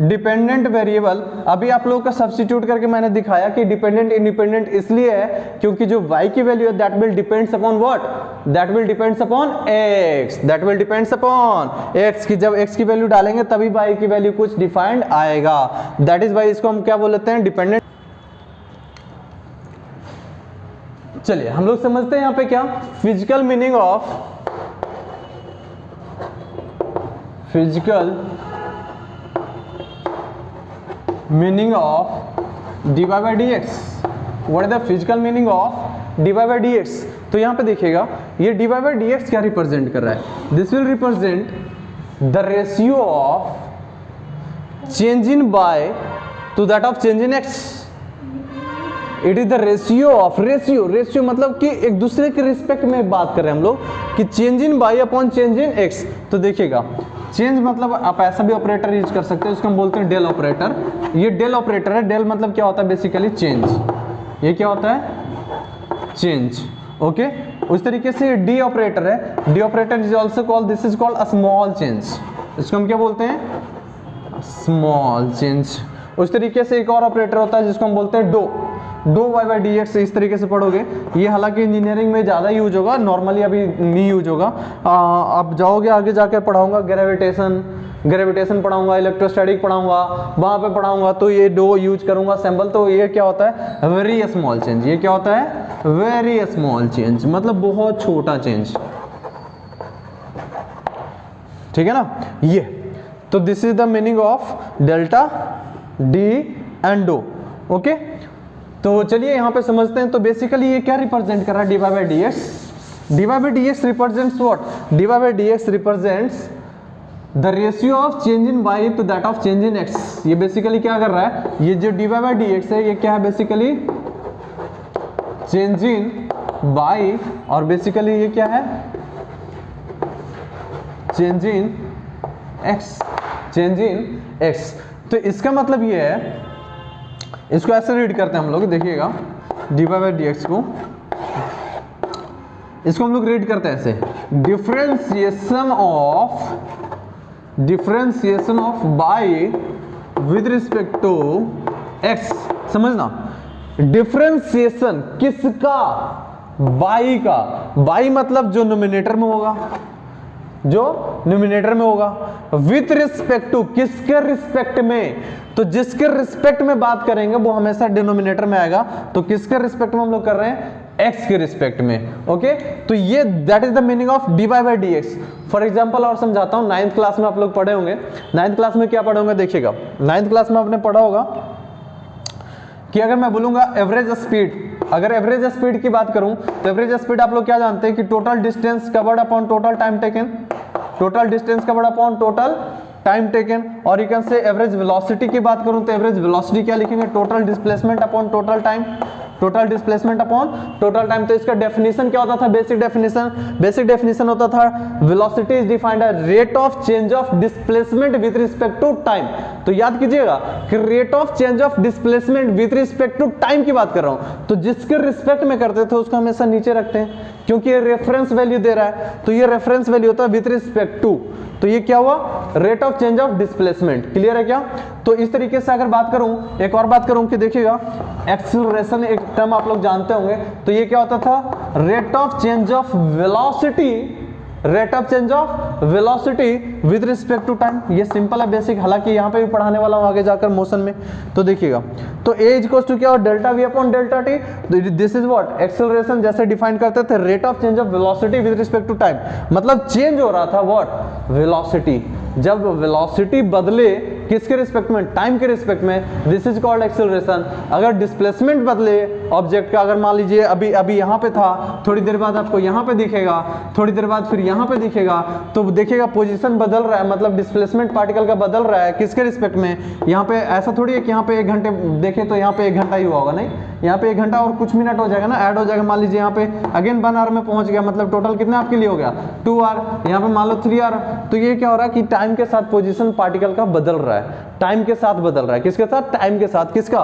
dependent variable. अभी आप लोगों का सब्स्टिट्यूट करके मैंने दिखाया कि डिपेंडेंट इंडिपेंडेंट इसलिए है क्योंकि जो y की वैल्यू है that will depends upon what, that will depends upon x, that will depends upon x की जब x की वैल्यू डालेंगे तभी y की वैल्यू कुछ डिफाइंड आएगा, दैट इज वाई इसको हम क्या बोलते हैं, डिपेंडेंट। चलिए हम लोग समझते हैं यहाँ पे क्या physical meaning of, physical meaning of dy by dx, what is the physical meaning of dy by dx। तो यहाँ पे देखिएगा ये dy by dx क्या रिप्रेजेंट कर रहा है, this will represent the ratio of change in y to that of change in x, it is the ratio of, ratio, ratio मतलब कि एक दूसरे के रिस्पेक्ट में बात कर रहे हैं हम लोग कि change in y upon change in x। तो देखिएगा चेंज मतलब आप ऐसा भी ऑपरेटर यूज कर सकते हैं, उसको हम बोलते हैं डेल ऑपरेटर, ये डेल ऑपरेटर है, डेल मतलब क्या होता है बेसिकली चेंज, ये क्या होता है चेंज, ओके। उस तरीके से डी ऑपरेटर है, D operator is also called, this is called a small change, इसको हम क्या बोलते हैं स्मॉल चेंज। उस तरीके से एक और ऑपरेटर होता है जिसको हम बोलते हैं d, d y by D x, इस तरीके से पढ़ोगे, ये हालांकि इंजीनियरिंग में ज़्यादा यूज होगा, नॉर्मली अभी नहीं यूज होगा, आप जाओगे आगे जाकर पढ़ाऊंगा ग्रेविटेशन, ग्रेविटेशन पढ़ाऊंगा, इलेक्ट्रोस्टैटिक पढ़ाऊंगा, वहाँ पे पढ़ाऊंगा तो ये डो यूज करूंगा सैम्पल। तो ये क्या होता है वेरी स्मॉल चेंज, ये क्या होता है वेरी स्मॉल चेंज, मतलब बहुत छोटा चेंज, ठीक है ना ये। तो this is the meaning of delta D and do, okay. तो चलिए यहाँ पे समझते हैं। तो बेसिकली ये क्या रिप्रेजेंट कर रहा है d y by D x, d y by D x represents what, d y by D x represents the ratio of change in y to that of change in x. ये बेसिकली क्या कर रहा है, ये जो d y by D x है ये क्या है बेसिकली चेंज इन वाई, और बेसिकली ये क्या है change in x, change in x. तो इसका मतलब ये है, इसको ऐसे रीड करते हैं हम लोग, देखिएगा d y by D x को, इसको हम लोग रीड करते हैं ऐसे, differentiation of by with respect to x. समझना डिफरेंशिएशन किसका, बाई का, बाई मतलब जो नोमिनेटर में होगा, जो न्यूमिनेटर में होगा, विथ रिस्पेक्ट टू किसके रिस्पेक्ट में, तो जिसके रिस्पेक्ट में बात करेंगे वो हमेशा डिनोमिनेटर में आएगा। तो किसके रिस्पेक्ट में हम लोग कर रहे हैं, एक्स के रिस्पेक्ट में, ओके। तो ये that is the meaning of d y by D x. For example और समझाता हूँ, 9th क्लास में आप लोग पढ़े होंगे, 9th क्लास में क्या पढ़े होंगे देखिएगा, 9th क्लास में आपने पढ़ा होगा कि अगर मैं बोलूंगा एवरेज स्पीड, अगर एवरेज स्पीड की बात करूं तो एवरेज स्पीड आप लोग क्या जानते हैं कि total distance covered upon total time taken, total distance covered upon total time taken. और you can say average velocity की बात करूं तो एवरेज वेलोसिटी क्या लिखेंगे, total displacement upon total time, total displacement upon total time. तो इसका डेफिनेशन क्या होता था, बेसिक डेफिनेशन होता था velocity is defined as rate of change of displacement with respect to time. तो याद कीजिएगा कि rate of change of displacement with respect to time की बात कर रहा हूं, तो जिसके रिस्पेक्ट में करते थे उसको हमेशा नीचे रखते हैं क्योंकि ये रेफरेंस वैल्यू दे रहा है, तो ये रेफरेंस वैल्यू होता है विद रिस्पेक्ट टू। तो ये क्या हुआ, rate of change of displacement. Clear है क्या। तो इस तरीके से अगर बात करूं, एक और बात करूं कि देखिएगा एक्सीलरेशन एक टर्म आप लोग जानते होंगे, तो ये क्या होता था, rate of change of velocity, rate of change of velocity with respect to time. ये सिंपल है बेसिक, हालांकि यहाँ पे भी पढ़ाने वाला हूँ आगे जाकर मोशन में। तो देखिएगा, तो ए इज इक्वल्स टू क्या, delta v upon delta t. This is what, acceleration जैसे डिफाइन करते थे, rate of change of velocity with respect to time, मतलब चेंज हो रहा था व्हाट, वेलोसिटी। जब वेलोसिटी बदले किसके रिस्पेक्ट में, टाइम के रिस्पेक्ट में, दिस इज कॉल्ड एक्सेलरेशन। अगर डिस्प्लेसमेंट बदले ऑब्जेक्ट का, अगर मान लीजिए अभी अभी यहाँ पे था, थोड़ी देर बाद आपको यहाँ पे दिखेगा, थोड़ी देर बाद फिर यहाँ पे दिखेगा, तो देखिएगा पोजीशन बदल रहा है, मतलब डिस्प्लेसमेंट पार्टिकल का बदल रहा है किसके रिस्पेक्ट में। यहाँ पे ऐसा थोड़ी है कि यहाँ पे 1 घंटे देखें तो यहाँ पे 1 घंटा ही हुआ होगा, नहीं, यहाँ पे 1 घंटा और कुछ मिनट हो जाएगा ना, ऐड हो जाएगा। मान लीजिए यहाँ पे अगेन 1 आवर में पहुंच गया, मतलब टोटल कितना आपके लिए हो गया 2 आवर, यहाँ पे मान लो 3 आवर। तो ये क्या हो रहा है कि टाइम के साथ पोजीशन पार्टिकल का बदल रहा है, टाइम के साथ बदल रहा है, किसके साथ, टाइम के साथ, किसका,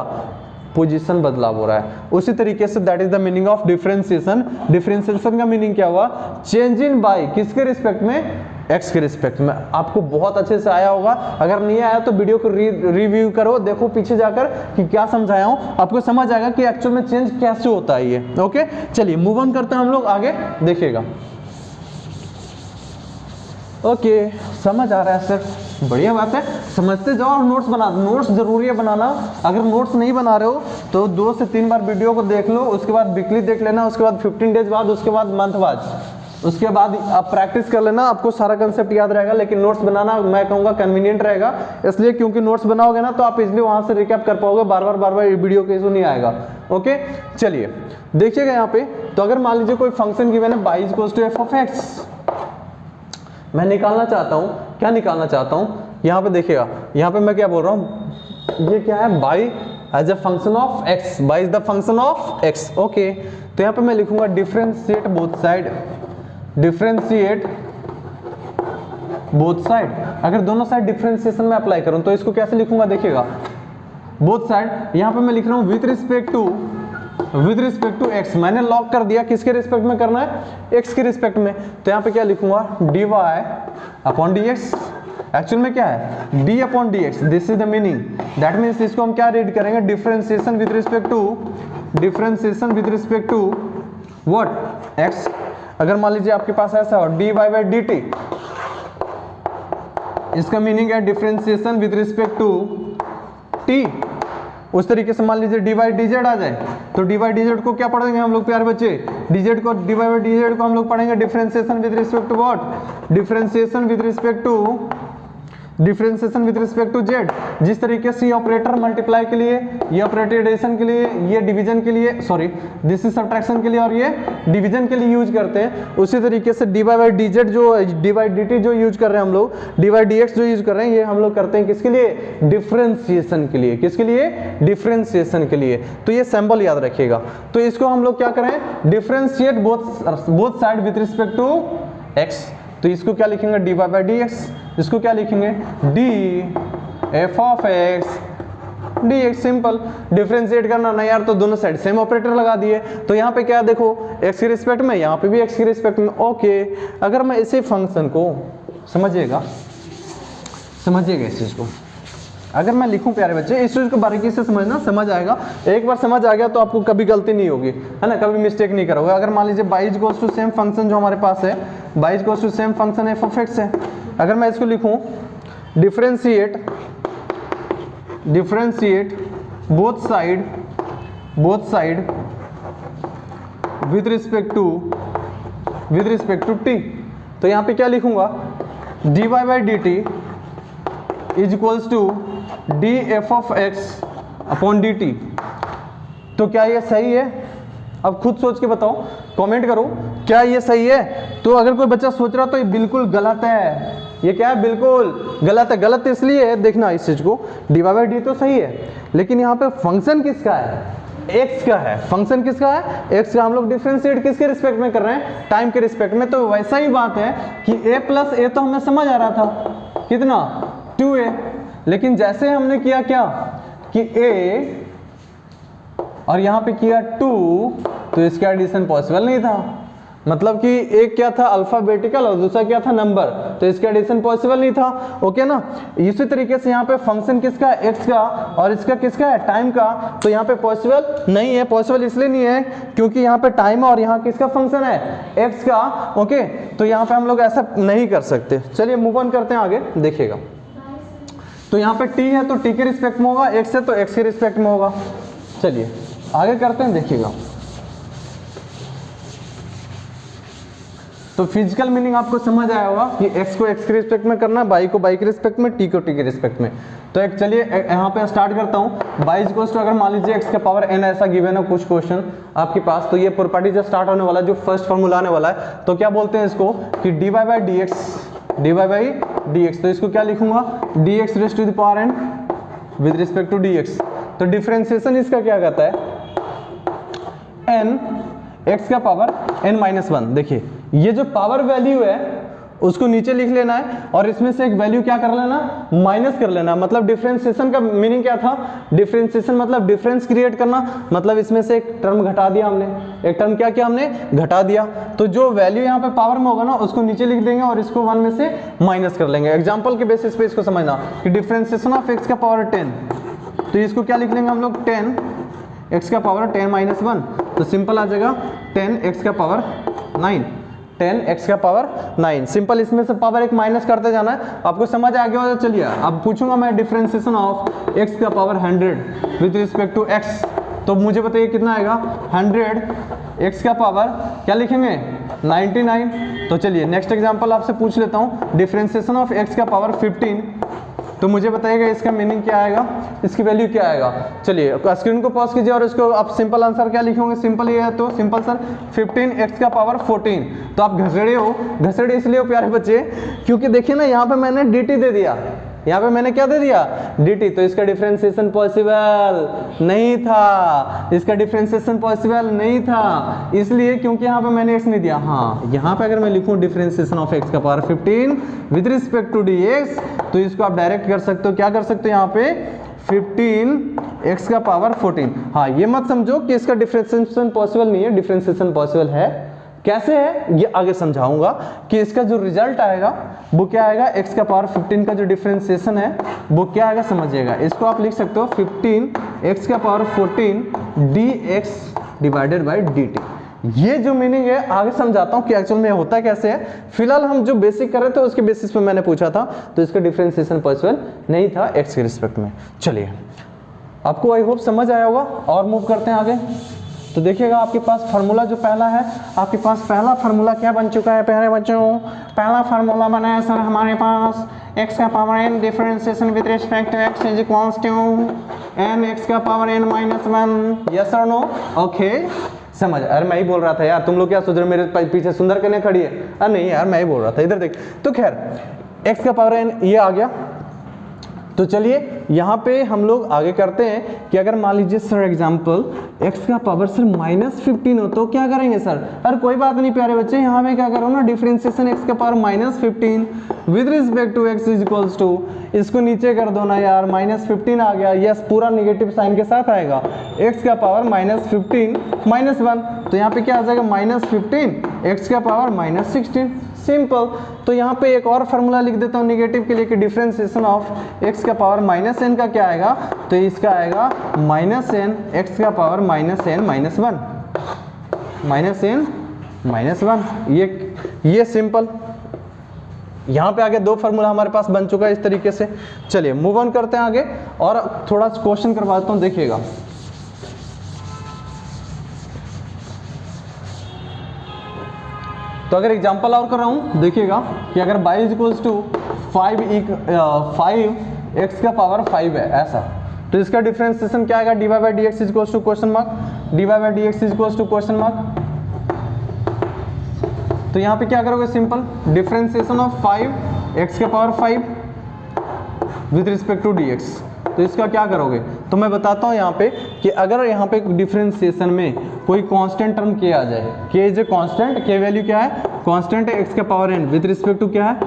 पोजीशन बदलाव हो रहा है। उसी तरीके say that is the meaning of differentiation. Differentiation का मीनिंग क्या हुआ, चेंज इन बाय किसके रिस्पेक्ट में, एक्स के रिस्पेक्ट में। आपको बहुत अच्छे से आया होगा, अगर नहीं आया तो वीडियो को रिव्यू करो, देखो पीछे जाकर कि क्या समझाया हूं, आपको समझ आएगा कि एक्चुअल में चेंज कैसे होता है ये। ओके, चलिए मूव ऑन करते हैं हम लोग आगे, देखिएगा। ओके, समझ आ रहा है सर, बढ़िया बात है, समझते जाओ और नोट्स बना दो। नोट्स जरूरी है बनाना। अगर नोट्स नहीं बना रहे हो तो 2 से 3 बार वीडियो को देख लो, उसके बाद वीकली देख लेना, उसके बाद 15 डेज बाद, उसके बाद मंथ बाद, उसके बाद आप प्रैक्टिस कर लेना, आपको सारा कंसेप्ट याद रहेगा। लेकिन नोट्स बनाना मैं कहूँगा कन्वीनियंट रहेगा, इसलिए क्योंकि नोट्स बनाओगे ना तो आप इजिली वहाँ से रिकैप कर पाओगे, बार बार वीडियो के इशू नहीं आएगा। ओके, चलिए देखिएगा यहाँ पे। तो अगर मान लीजिए कोई फंक्शन गिवन है y equals to f of x, मैं निकालना चाहता हूँ, क्या निकालना चाहता हूँ, यहाँ पे देखिएगा, यहाँ पे मैं क्या बोल रहा हूँ, ये क्या है, y as a function of x, y is the function of x। Okay, तो यहाँ पे मैं लिखूंगा differentiate both side, differentiate both side. अगर दोनों साइड डिफरेंशिएशन में अप्लाई करूं तो इसको कैसे लिखूंगा, देखिएगा, बोथ साइड, यहाँ पे मैं लिख रहा हूँ विथ रिस्पेक्ट टू x, मैंने लॉक कर दिया, किसके रिस्पेक्ट में करना है, x के रिस्पेक्ट में। तो यहाँ पे क्या लिखूंगा, dy अपॉन dx, एक्चुअल में क्या है, d upon dx, this is the meaning. That means इसको हम क्या रीड करेंगे, differentiation with respect to what, x। अगर मान लीजिए आपके पास ऐसा हो dy बाई dt, इसका मीनिंग है differentiation with respect to t। उस तरीके से मान लीजिए dy बाई dz आ जाए, तो dy बाई dz को क्या पढ़ेंगे हम लोग प्यारे बच्चे, dz को, dy बाई dz को हम लोग पढ़ेंगे differentiation with respect to what, differentiation with respect to z। जिस तरीके से ये ऑपरेटर मल्टीप्लाई के लिए, ये ऑपरेटर एडिशन के लिए, ये डिवीजन के लिए, सॉरी दिस इज सब्ट्रैक्शन के लिए और ये डिवीजन के लिए यूज करते हैं, उसी तरीके से dy बाई dz जो dy बाई dt जो यूज कर रहे हैं हम लोग, dy बाई dx जो यूज कर रहे हैं, ये हम लोग करते हैं किसके लिए, डिफरेंशिएशन के लिए, किसके लिए, डिफरेंशिएशन के लिए। तो ये सिंबल याद रखिएगा। तो इसको हम लोग क्या करें, differentiate both side with respect to x। तो इसको क्या लिखेंगे, dy बाई dx, इसको क्या लिखेंगे, d f of x dx। Simple, differentiate करना ना यार, तो दोनों साइड सेम ऑपरेटर लगा दिए। तो यहाँ पे क्या देखो, x के रिस्पेक्ट में, यहाँ पे भी x के रिस्पेक्ट में। ओके, अगर मैं इसी फंक्शन को, समझिएगा इस चीज को, अगर मैं लिखूं प्यारे बच्चे, इस चीज को बारीकी से समझना, समझ आएगा। एक बार समझ आ गया तो आपको कभी गलती नहीं होगी, है ना, कभी मिस्टेक नहीं करोगे। अगर मान लीजिए y equals to same function जो हमारे पास है, y equals to same function f of x है, अगर मैं इसको लिखूं differentiate both side with respect to t, तो यहाँ पे क्या लिखूंगा, dy by dt is equals to df of x upon dt। तो क्या ये सही है, अब खुद सोच के बताओ, कमेंट करो क्या ये सही है। तो अगर कोई बच्चा सोच रहा तो ये बिल्कुल गलत है, ये क्या है, बिल्कुल गलत है। गलत इसलिए है, देखना इस चीज को, dy बाई dt तो सही है, लेकिन यहाँ पे फंक्शन किसका है, x का है। फंक्शन किसका है, x का। हम लोग डिफरेंशिएट किसके रिस्पेक्ट में कर रहे हैं, टाइम के रिस्पेक्ट में। तो वैसा ही बात है कि a प्लस a तो हमें समझ आ रहा था, कितना, 2a, लेकिन जैसे हमने किया क्या कि a और यहाँ पे किया 2, तो इसका एडिशन पॉसिबल नहीं था। मतलब कि एक क्या था अल्फाबेटिकल और दूसरा क्या था नंबर, तो इसका एडिशन पॉसिबल नहीं था। ओके ना, इसी तरीके से यहाँ पे फंक्शन किसका है, x का, और इसका किसका है, टाइम का। तो यहाँ पे पॉसिबल नहीं है। पॉसिबल इसलिए नहीं है क्योंकि यहाँ पे टाइम है और यहाँ किसका फंक्शन है, x का। ओके, तो यहाँ पे हम लोग ऐसा नहीं कर सकते। चलिए मूव ऑन करते हैं आगे, देखिएगा। तो यहाँ पे t है तो t के रिस्पेक्ट में होगा, x है तो x के रिस्पेक्ट में होगा। चलिए आगे करते हैं, देखिएगा। तो फिजिकल मीनिंग आपको समझ आया होगा कि x को x के रिस्पेक्ट में करना, y को y के रिस्पेक्ट में, t को t के रिस्पेक्ट में। तो एक चलिए यहाँ पे स्टार्ट करता हूँ। y इक्वल्स टू, अगर मान लीजिए x का पावर n ऐसा गिवन है कुछ क्वेश्चन आपके पास, तो ये प्रॉपर्टी जो स्टार्ट होने वाला है, जो फर्स्ट फॉर्मूला आने वाला है, तो क्या बोलते हैं इसको कि dy बाई dx, तो इसको क्या लिखूंगा, dx raise to the power n with respect to dx। तो डिफरेंशिएशन इसका क्या कहता है, n x का पावर n माइनस 1। देखिए ये जो पावर वैल्यू है उसको नीचे लिख लेना है और इसमें से एक वैल्यू क्या कर लेना, माइनस कर लेना। मतलब डिफरेंशिएशन का मीनिंग क्या था, डिफरेंशिएशन मतलब डिफरेंस क्रिएट करना, मतलब इसमें से एक टर्म घटा दिया हमने, एक टर्म क्या किया हमने, घटा दिया। तो जो वैल्यू यहाँ पे पावर में होगा ना उसको नीचे लिख देंगे और इसको 1 में से माइनस कर लेंगे। एग्जाम्पल के बेसिस पे इसको समझना कि डिफरेंशिएशन ऑफ x का पावर 10, तो इसको क्या लिख लेंगे हम लोग, 10 x का पावर 10 माइनस 1, तो सिंपल आ जाएगा 10 x का पावर 9, 10 x का पावर 9। सिंपल, इसमें से पावर एक माइनस करते जाना है, आपको समझ आ गया। चलिए अब पूछूंगा मैं डिफरेंशिएशन ऑफ x का power 100 with respect to x, तो मुझे बताइए कितना आएगा, 100 x का पावर क्या लिखेंगे, 99। तो चलिए नेक्स्ट एग्जांपल आपसे पूछ लेता हूँ, डिफरेंशिएशन ऑफ x का पावर 15, तो मुझे बताइएगा इसका मीनिंग क्या आएगा, इसकी वैल्यू क्या आएगा। चलिए स्क्रीन को पॉज कीजिए और इसको आप सिंपल आंसर क्या लिखोगे, सिंपल ये है तो सिंपल सर 15x का पावर 14। तो आप घसड़े हो, घसड़े इसलिए हो प्यारे बच्चे क्योंकि देखिए ना यहाँ पे मैंने dt दे दिया, यहाँ पे मैंने क्या दे दिया, dt, तो इसका डिफरेंशिएशन पॉसिबल नहीं था, इसका डिफरेंशिएशन पॉसिबल नहीं था इसलिए क्योंकि यहाँ पे मैंने x नहीं दिया। हाँ यहाँ पे अगर मैं लिखूँ डिफरेंशिएशन ऑफ x का power 15 with respect to dx, तो इसको आप डायरेक्ट कर सकते हो, क्या कर सकते हो यहाँ पे 15x का पावर 14। हाँ ये मत समझो कि इसका डिफरेंशिएशन पॉसिबल नहीं है, डिफरेंशिएशन पॉसिबल है। कैसे है ये आगे समझाऊंगा कि इसका जो रिजल्ट आएगा वो क्या आएगा, x का पावर 15 का जो डिफरेंशिएशन है वो क्या आएगा समझिएगा। इसको आप लिख सकते हो 15x का power 14 dx divided bye dt। ये जो मीनिंग है आगे समझाता हूँ कि एक्चुअल में होता कैसे है। फिलहाल हम जो बेसिक कर रहे थे उसके बेसिस पे मैंने पूछा था, तो इसका डिफरेंशिएशन पॉसिबल नहीं था x के रिस्पेक्ट में। चलिए आपको आई होप समझ आया होगा और मूव करते हैं आगे। तो देखिएगा आपके पास फार्मूला जो पहला है, आपके पास पहला फार्मूला क्या बन चुका है प्यारे बच्चों, पहला फार्मूला बना है सर हमारे पास x का power n differentiation with respect to x is equals to n x का पावर n माइनस 1। यस और नो, ओके समझ। अरे मैं ही बोल रहा था यार, तुम लोग क्या सोच रहे हो मेरे पीछे सुंदर कन्या खड़ी है, अरे नहीं यार मैं ही बोल रहा था, इधर देख। तो खैर x का पावर n ये आ गया। तो चलिए यहाँ पे हम लोग आगे करते हैं कि अगर मान लीजिए सर एग्जाम्पल x का पावर सर -15 हो तो क्या करेंगे सर। अरे कोई बात नहीं प्यारे बच्चे, यहाँ पे क्या करो ना, डिफरेंशिएशन x का power -15 with respect to x is equals to, इसको नीचे कर दो ना यार, -15 आ गया, यस पूरा निगेटिव साइन के साथ आएगा, x का पावर -15 -1, तो यहाँ पे क्या आ जाएगा -15 x का पावर -16, सिंपल। तो यहाँ पे एक और फार्मूला लिख देता हूँ निगेटिव के लिए कि डिफरेंशिएशन ऑफ x का पावर -n का क्या आएगा, तो इसका आएगा -n x का पावर -n-1 ये सिंपल। यहाँ पे आगे दो फार्मूला हमारे पास बन चुका है इस तरीके से। चलिए मूव ऑन करते हैं आगे और थोड़ा क्वेश्चन करवाता हूँ, देखिएगा। तो अगर एग्जांपल और कर रहा हूँ देखिएगा कि अगर y is equals to 5x का पावर 5 है ऐसा, तो इसका डिफरेंशिएशन क्या आएगा, dy by dx is equals to question mark, dy by dx is equals to question mark. तो यहाँ पे क्या करोगे, सिंपल डिफरेंशिएशन ऑफ 5x का power 5 with respect to dx, तो इसका क्या करोगे, तो मैं बताता हूँ यहाँ पे कि अगर यहाँ पे डिफरेंशिएशन में कोई कांस्टेंट टर्म k आ जाए, k is a constant, k value क्या है, कांस्टेंट है x का power n with respect to क्या है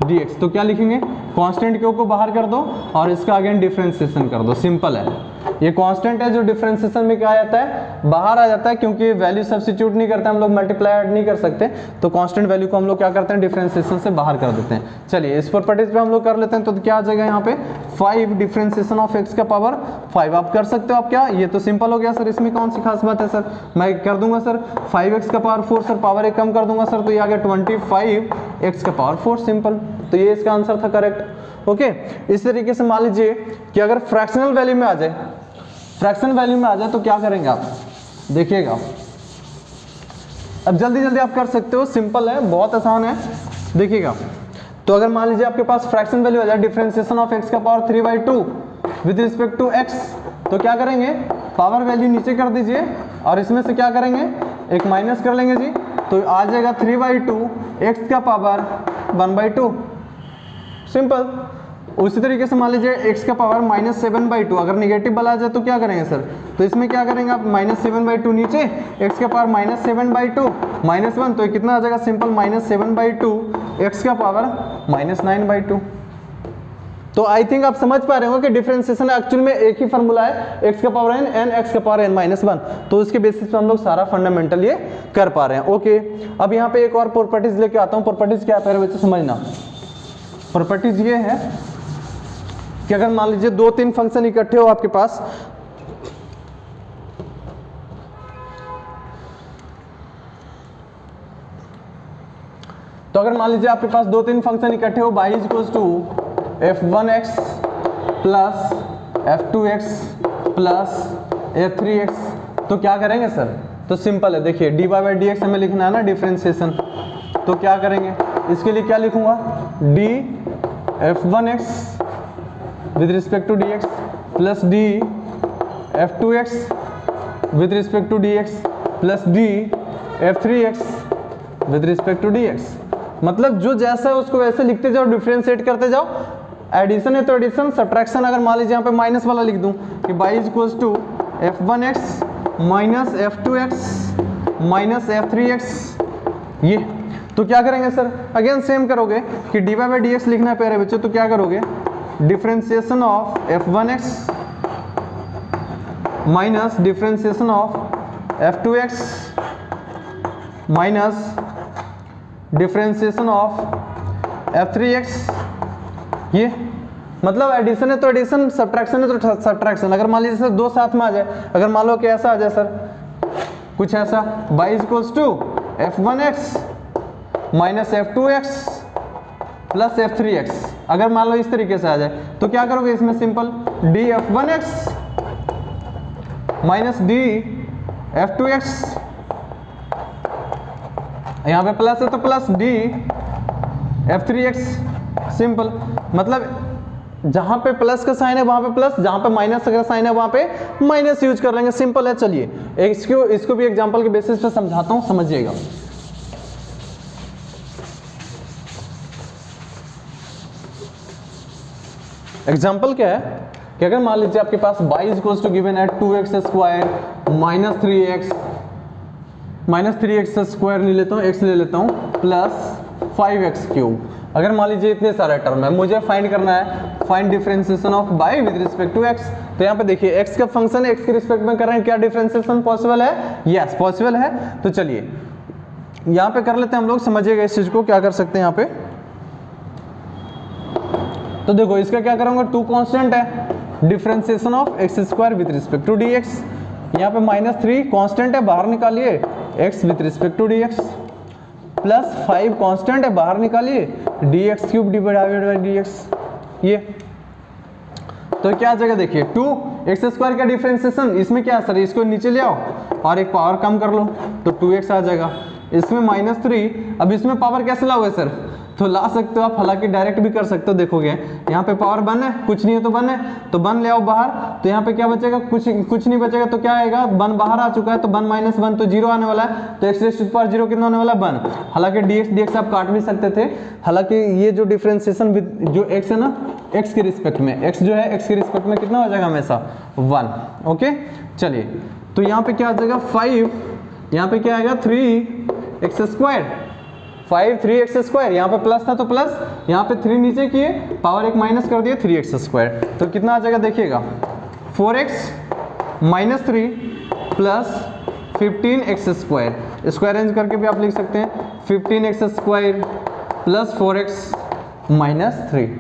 dx, तो क्या लिखेंगे, कांस्टेंट k को बाहर कर दो और इसका अगेन डिफरेंशिएशन कर दो, सिंपल है। ये कांस्टेंट है जो डिफरेंशिएशन में क्या आ जाता है, बाहर आ जाता है, क्योंकि वैल्यू सब्स्टिट्यूट नहीं करते हम लोग, मल्टीप्लाई ऐड नहीं कर सकते, तो कांस्टेंट वैल्यू को हम लोग क्या करते हैं, डिफरेंशिएशन से बाहर कर देते हैं। चलिए इस प्रॉपर्टीज पे हम लोग कर लेते हैं। तो क्या आ जाएगा यहाँ पे 5 डिफरेंशिएशन ऑफ x का पावर 5, आप कर सकते हो आप क्या, ये तो सिंपल हो गया सर, इसमें कौन सी खास बात है सर, मैं कर दूंगा सर 5x का पावर 4, सर पावर एक कम कर दूंगा सर, तो ये आ गया 25x का पावर 4, सिंपल। तो ये इसका आंसर था करेक्ट। ओके, इस तरीके से मान लीजिए कि अगर फ्रैक्शनल वैल्यू में आ जाए, फ्रैक्शन वैल्यू में आ जाए तो क्या करेंगे आप, देखिएगा अब जल्दी जल्दी आप कर सकते हो, सिंपल है, बहुत आसान है, देखिएगा। तो अगर मान लीजिए आपके पास फ्रैक्शन वैल्यू आ जाए डिफरेंशिएशन ऑफ x का power 3/2 with respect to x, तो क्या करेंगे, पावर वैल्यू नीचे कर दीजिए और इसमें से क्या करेंगे, एक माइनस कर लेंगे जी, तो आ जाएगा 3/2 x का पावर 1/2, सिंपल। उसी तरीके से मान लीजिए x का पावर -7/2, अगर निगेटिव वाला आ जाए तो क्या करेंगे सर, तो इसमें क्या करेंगे आप, -7/2 नीचे, x का पावर -7/2 -1, तो ये कितना आ जाएगा, सिंपल -7/2 x का पावर -9/2। तो आई थिंक आप समझ पा रहे हो कि डिफरेंशिएशन एक्चुअल में एक ही फार्मूला है, x का पावर n n x का पावर n -1, तो उसके बेसिस पे हम लोग सारा फंडामेंटल ये कर पा रहे हैं। ओके, अब यहाँ पे एक और प्रॉपर्टीज लेके आता हूँ। प्रॉपर्टीज क्या है बच्चे, समझना। प्रॉपर्टीज ये है कि अगर मान लीजिए 2-3 फंक्शन इकट्ठे हो आपके पास, तो अगर मान लीजिए आपके पास 2-3 फंक्शन इकट्ठे हो, y equals to f1x plus f2x plus f3x, तो क्या करेंगे सर, तो सिंपल है, देखिए dy/dx हमें लिखना है ना डिफरेंशिएशन, तो क्या करेंगे, इसके लिए क्या लिखूंगा, d f1x with respect to dx plus d f2x with respect to dx plus d f3x with respect to dx। मतलब जो जैसा है उसको वैसे लिखते जाओ, डिफरेंशिएट करते जाओ। एडिशन है तो एडिशन, सब्ट्रैक्शन अगर मान लीजिए यहाँ पे माइनस वाला लिख दूं कि y equals to f1x minus f2x minus f3x, ये तो क्या करेंगे सर, अगेन सेम करोगे कि dy/dx लिखना है प्यारे बच्चों, तो क्या करोगे, differentiation of f1x minus differentiation of f2x minus differentiation of f3x, ये मतलब एडिशन है तो एडिशन, सब्ट्रैक्शन है तो सब्ट्रैक्शन। अगर मान लीजिए सर दो साथ में आ जाए, अगर मान लो कि ऐसा आ जाए सर, कुछ ऐसा, y equals to f1x minus f2x plus f3x, अगर मान लो इस तरीके से आ जाए, तो क्या करोगे इसमें, सिंपल df1x माइनस df2x, यहाँ पे प्लस है तो प्लस df3x, सिंपल। मतलब जहां पे प्लस का साइन है वहां पे प्लस, जहां पे माइनस का साइन है वहां पे माइनस यूज कर लेंगे, सिंपल है। चलिए इसको भी एग्जांपल के बेसिस पे समझाता हूं, समझिएगा। एग्जाम्पल क्या है कि अगर मान लीजिए आपके पास y इक्वल्स टू गिवन है 2x² माइनस 3x स्क्वायर नहीं लेता हूँ, x ले लेता हूँ, प्लस 5x³। अगर मान लीजिए इतने सारे टर्म है, मुझे फाइंड करना है, find differentiation of y with respect to x। तो यहाँ पे देखिए x का फंक्शन है, x के रिस्पेक्ट में कर रहे हैं, क्या डिफरेंशिएशन पॉसिबल है, यस पॉसिबल है। तो चलिए यहाँ पे कर लेते हैं हम लोग, समझिएगा इस चीज को, क्या कर सकते हैं यहाँ पे। तो देखो इसका क्या करूंगा, 2 कांस्टेंट है, differentiation of x² with respect to dx, यहाँ पे -3 कांस्टेंट है, बाहर निकालिए x with respect to dx, plus 5 constant है, बाहर निकालिए dx³ डिवाइडेड बाय dx, ये तो क्या आ जाएगा, देखिए 2x² का डिफरेंशिएशन, इसमें क्या है सर, इसको नीचे ले आओ और एक पावर कम कर लो तो 2x आ जाएगा, इसमें -3, अब इसमें पावर कैसे लाओगे सर, तो ला सकते हो आप, हालांकि डायरेक्ट भी कर सकते हो। देखोगे यहाँ पे पावर 1 है, कुछ नहीं है तो 1 है, तो 1 ले आओ बाहर, तो यहाँ पे क्या बचेगा, कुछ नहीं बचेगा, तो क्या आएगा, 1 बाहर आ चुका है, तो 1 - 1 तो 0 आने वाला है, तो x⁻0 कितना होने वाला है, 1। हालांकि dx आप काट भी सकते थे, हालांकि ये जो डिफरेंशिएशन जो x है ना, x के रिस्पेक्ट में, x जो है x के रिस्पेक्ट में कितना हो जाएगा, हमेशा 1। ओके चलिए, तो यहाँ पे क्या आ जाएगा 5, यहाँ पे क्या आएगा 3x², 3x², यहाँ पे प्लस था तो प्लस, यहाँ पे 3 नीचे किए, पावर 1 माइनस कर दिए, 3x², तो कितना आ जाएगा देखिएगा, 4x - 3 plus 15x², square range करके भी आप लिख सकते हैं, 15x² plus 4x - 3।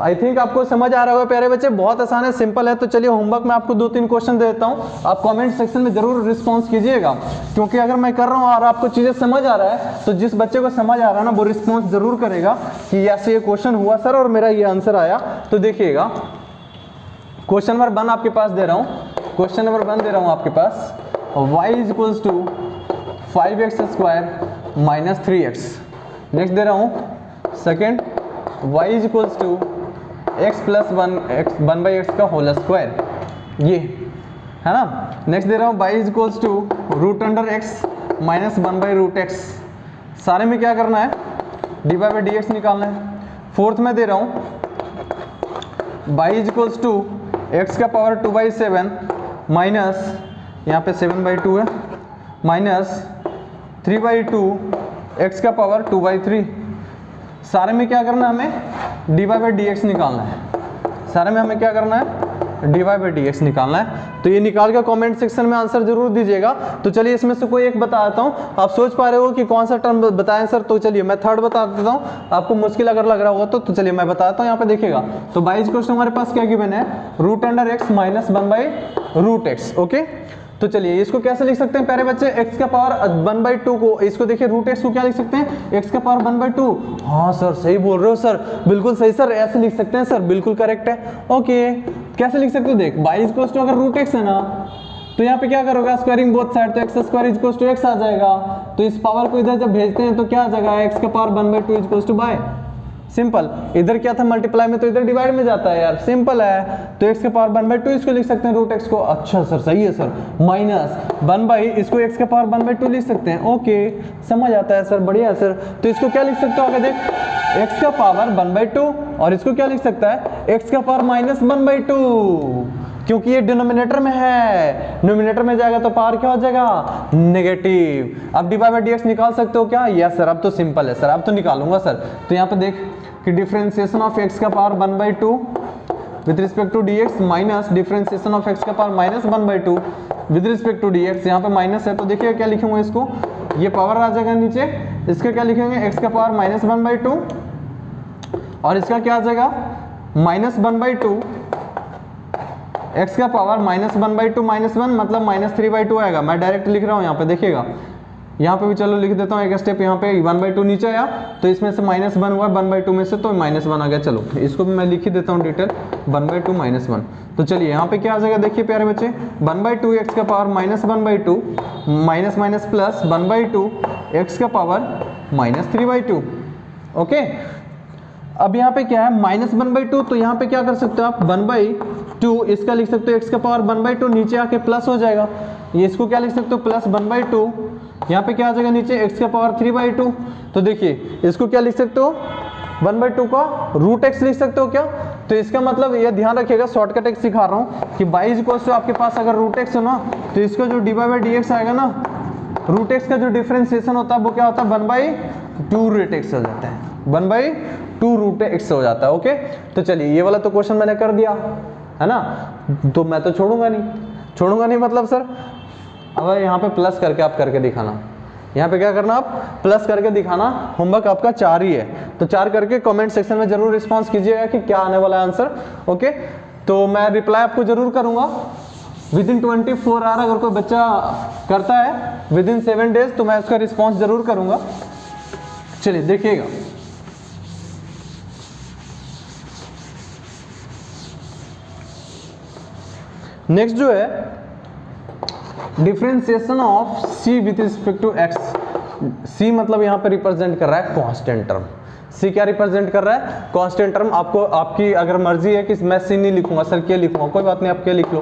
I think आपको समझ आ रहा होगा प्यारे बच्चे, बहुत आसान है, सिंपल है। तो चलिए होमवर्क में आपको 2-3 क्वेश्चन दे देता हूँ, आप कमेंट सेक्शन में जरूर रिस्पांस कीजिएगा, क्योंकि अगर मैं कर रहा हूँ और आपको चीज़ें समझ आ रहा है, तो जिस बच्चे को समझ आ रहा है ना वो रिस्पांस जरूर करेगा कि ऐसे ये क्वेश्चन हुआ सर और मेरा ये आंसर आया। तो देखिएगा क्वेश्चन नंबर 1 आपके पास दे रहा हूँ, क्वेश्चन नंबर 1 दे रहा हूँ आपके पास, y equals to 5x square minus 3x। Next दे रहा हूँ second y is equals to x plus 1/x का होल स्क्वायर, ये है ना। नेक्स्ट दे रहा हूँ y is equals to root under x minus 1/√x। सारे में क्या करना है, dy/dx निकालना है। फोर्थ में दे रहा हूँ y is equals to x का पावर 2/7 माइनस, यहाँ पे 7/2 है, माइनस 3/2 x का पावर 2/3। सारे में क्या करना है, हमें dy/dx निकालना है। सारे में हमें क्या करना है, dy/dx निकालना है। तो ये निकाल कर कमेंट सेक्शन में आंसर जरूर दीजिएगा। तो चलिए इसमें से कोई एक बता देता हूँ। आप सोच पा रहे हो कि कौन सा टर्म बताएं सर, तो चलिए मैं थर्ड बता देता हूँ, आपको मुश्किल अगर लग रहा होगा तो चलिए मैं बताता हूँ। यहाँ पे देखिएगा तो y इज क्वेश्चन हमारे पास क्या गिवन है, root under x minus 1/√x। Okay, तो चलिए इसको कैसे लिख सकते हैं प्यारे बच्चे, x का पावर 1/2 को, इसको देखिए रूट x को क्या लिख सकते हैं, x का पावर 1/2। हाँ सर सही बोल रहे हो सर, बिल्कुल सही सर, ऐसे लिख सकते हैं सर, बिल्कुल करेक्ट है। ओके, कैसे लिख सकते हो, देख y इज इक्वल्स टू अगर रूट x है ना, तो यहाँ पे क्या करोगे, स्क्वायरिंग बोथ साइड, तो x square is equals to x आ जाएगा। तो इस पावर को इधर जब भेजते हैं तो क्या आ जाएगा, x का power 1/2 is equals to y। Simple, इधर क्या था मल्टीप्लाई में, तो इधर डिवाइड में जाता है यार, सिंपल है। तो x का पावर 1/2 इसको लिख सकते हैं रूट x को। अच्छा सर सही है सर, माइनस 1/ इसको x का पावर 1/2 लिख सकते हैं। ओके, समझ आता है सर, बढ़िया है सर। तो इसको क्या लिख सकते हो आगे देख, x का पावर 1/2 और इसको क्या लिख सकता है, x का पावर माइनस 1/2, क्योंकि ये डिनोमिनेटर में है, नोमिनेटर में जाएगा तो पावर क्या हो जाएगा, नेगेटिव। अब dy/dx निकाल सकते हो क्या, यस सर, अब तो सिंपल है सर, अब तो निकालूंगा सर। तो यहाँ पे देख कि डिफरेंशिएशन ऑफ x का power 1/2 with respect to dx minus differentiation of x का power minus 1/2 with respect to dx, यहाँ पे माइनस है तो देखिए क्या लिखूंगा इसको, ये पावर आ जाएगा नीचे, इसका क्या लिखेंगे, x का पावर माइनस 1/2 और इसका क्या आ जाएगा माइनस 1/2, x का पावर माइनस 1/2 माइनस 1 मतलब माइनस 3/2 आएगा। मैं डायरेक्ट लिख रहा हूँ यहाँ पे, देखिएगा यहाँ पे भी चलो लिख देता हूँ एक स्टेप, यहाँ पे 1/2 नीचे आया तो इसमें से माइनस 1 हुआ 1/2 में से, तो माइनस 1 आ गया। चलो इसको भी मैं लिख ही देता हूँ डिटेल, 1/2 माइनस 1। तो चलिए यहाँ पे क्या आ जाएगा, देखिए प्यारे बच्चे, 1/2 x का power minus 1/2 minus minus plus 1/2 x का पावर माइनस 3/2। ओके, अब यहाँ पे क्या है माइनस 1/2, तो यहाँ पे क्या कर सकते हो आप, 1/2 इसका लिख सकते हो x का पावर 1/2, नीचे आके प्लस हो जाएगा, ये इसको क्या लिख सकते हो प्लस 1/2, यहाँ पे क्या आ जाएगा नीचे x का पावर 3/2। तो देखिए इसको क्या लिख सकते हो, 1/2 का रूट x लिख सकते हो क्या। तो इसका मतलब ये ध्यान रखिएगा, शॉर्टकट एक सिखा रहा हूँ कि y इज इक्वल्स टू आपके पास अगर रूट x हो ना, तो इसका जो dy/dx आएगा ना, रूट x का जो डिफरेंशिएशन होता है वो क्या होता है 1/2 रूट x हो जाता है, 1/2 रूट x हो जाता है। ओके, तो चलिए ये वाला तो क्वेश्चन मैंने कर दिया है ना, तो मैं तो छोड़ूंगा नहीं मतलब सर, अब यहाँ पे प्लस करके आप करके दिखाना, यहाँ पे क्या करना, आप प्लस करके दिखाना। होमवर्क आपका 4 ही है, तो 4 करके कमेंट सेक्शन में जरूर रिस्पांस कीजिएगा कि क्या आने वाला है आंसर। ओके, तो मैं रिप्लाई आपको जरूर करूंगा विद इन 24 आवर। अगर कोई बच्चा करता है विद इन 7 डेज तो मैं उसका रिस्पॉन्स जरूर करूंगा। चलिए देखिएगा, नेक्स्ट जो है differentiation of c with respect to x। c मतलब यहाँ पे रिप्रेजेंट कर रहा है कांस्टेंट टर्म, c क्या रिप्रेजेंट कर रहा है, कांस्टेंट टर्म। आपको आपकी अगर मर्जी है कि मैं c नहीं लिखूंगा सर, क्या लिखूंगा, कोई बात नहीं, आप क्या लिख लो,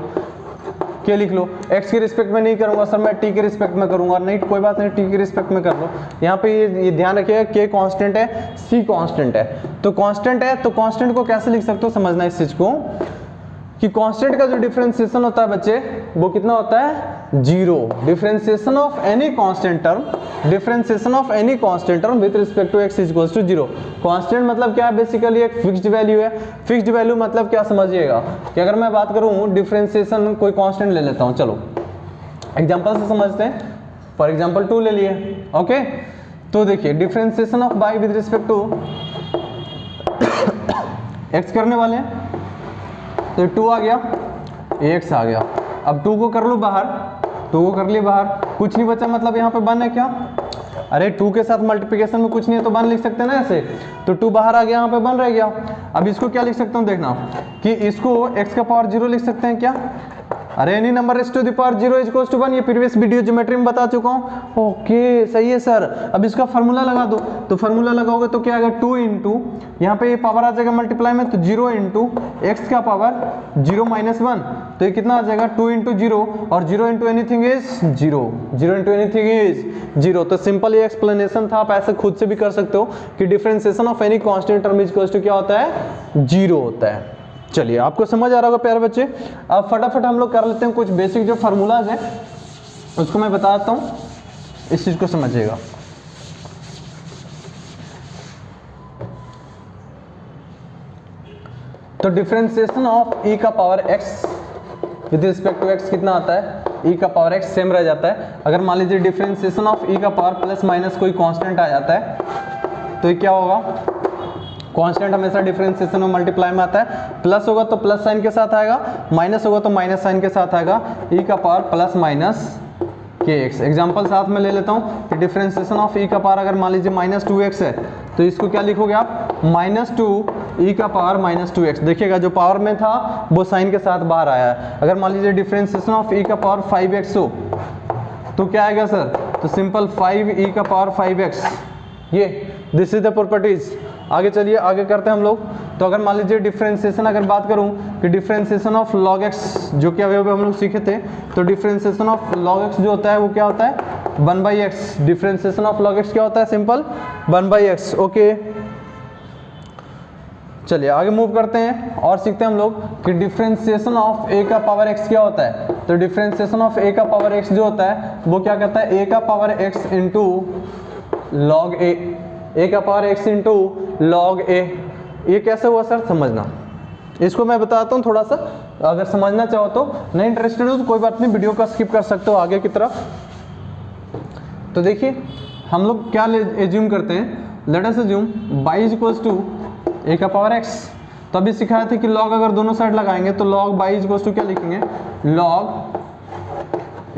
क्या लिख लो, x के रिस्पेक्ट में नहीं करूंगा सर, मैं t के रिस्पेक्ट में करूंगा, नहीं कोई बात नहीं, t के रिस्पेक्ट में कर लो। यहाँ पे ये ध्यान रखिएगा k कांस्टेंट है, c कांस्टेंट है, तो कांस्टेंट है तो कांस्टेंट को कैसे लिख सकते हो, समझना इस चीज को कि कांस्टेंट का जो डिफरेंशिएशन होता है बच्चे वो कितना होता है, 0। Differentiation of any constant term, differentiation of any constant term with respect to x is equals to 0। Constant मतलब क्या है, बेसिकली एक फिक्स्ड वैल्यू है। फिक्स्ड वैल्यू मतलब क्या समझिएगा कि अगर मैं बात करूं डिफरेंशिएशन, कोई कांस्टेंट ले लेता हूं, चलो एग्जांपल से समझते हैं। फॉर एग्जांपल 2 ले लिए। ओके, तो देखिए differentiation of y with respect to x करने वाले हैं, तो 2 आ गया, x आ गया। अब 2 को कर लो बाहर, 2 को कर लिए बाहर, कुछ नहीं बचा, मतलब यहाँ पे 1 है क्या, अरे 2 के साथ मल्टीप्लिकेशन में कुछ नहीं है तो 1 लिख सकते हैं ना ऐसे, तो 2 बाहर आ गया, यहाँ पे 1 रह गया। अब इसको क्या लिख सकता हूँ, देखना कि इसको x का पावर 0 लिख सकते हैं क्या, अरे any number raised to the power 0 is equals to 1, ये प्रीवियस वीडियो ज्योमेट्री में बता चुका हूँ। ओके सही है सर। अब इसका फार्मूला लगा दो, तो फार्मूला लगाओगे तो क्या आएगा 2 इंटू यहाँ पे ये पावर आ जाएगा मल्टीप्लाई में, तो 0 इंटू एक्स का पावर 0 माइनस 1, तो ये कितना आ जाएगा 2 इंटू 0, और 0 into anything is 0, 0 into anything is 0। तो सिंपल ये एक्सप्लेनेशन था, आप ऐसे खुद से भी कर सकते हो कि differentiation of any constant term is equals to क्या होता है 0 होता है। चलिए आपको समझ आ रहा होगा प्यारे बच्चे। अब फटाफट हम लोग कर लेते हैं कुछ बेसिक जो फार्मूलाज है उसको मैं बताता हूँ, इस चीज को समझिएगा। तो डिफरेंशिएशन ऑफ e का power x with respect to x कितना आता है, e का पावर x सेम रह जाता है। अगर मान लीजिए डिफरेंशिएशन ऑफ e का पावर प्लस माइनस कोई कांस्टेंट आ जाता है तो ये क्या होगा, कांस्टेंट हमेशा डिफरेंशिएशन में मल्टीप्लाई में आता है, प्लस होगा तो प्लस साइन के साथ आएगा, माइनस होगा तो माइनस साइन के साथ आएगा, e का power plus minus kx। Example साथ में ले लेता हूँ कि डिफरेंशिएशन ऑफ e का पावर अगर मान लीजिए माइनस 2x है तो इसको क्या लिखोगे आप माइनस 2 e का पावर माइनस 2x। देखिएगा जो पावर में था वो साइन के साथ बाहर आया है। अगर मान लीजिए डिफरेंशिएशन ऑफ e का पावर 5x हो तो क्या आएगा सर, तो सिंपल 5e का पावर 5x, ये दिस इज द प्रॉपर्टीज। आगे चलिए आगे करते हैं हम लोग। तो अगर मान लीजिए डिफरेंशिएशन अगर बात करूं कि डिफरेंशिएशन ऑफ log x जो कि अभी हम लोग सीखे थे, तो डिफरेंशिएशन ऑफ log x जो होता है वो क्या होता है 1/x। Differentiation of log x क्या होता है, सिंपल 1/x। ओके चलिए आगे मूव करते हैं और सीखते हैं हम लोग कि डिफरेंशिएशन ऑफ a का पावर x क्या होता है। तो डिफरेंशिएशन ऑफ a का पावर x जो होता है वो क्या करता है a का power x into log a का power x into log a। ये कैसे हुआ सर, समझना, इसको मैं बताता हूँ थोड़ा सा, अगर समझना चाहो तो, नहीं इंटरेस्टेड हो तो कोई बात नहीं, वीडियो का स्किप कर सकते हो आगे की तरफ। तो देखिए हम लोग क्या एज्यूम करते हैं, let us assume y is equals to a का पावर x। तो अभी सिखाया था कि log अगर दोनों साइड लगाएंगे तो log y is equals to क्या लिखेंगे, log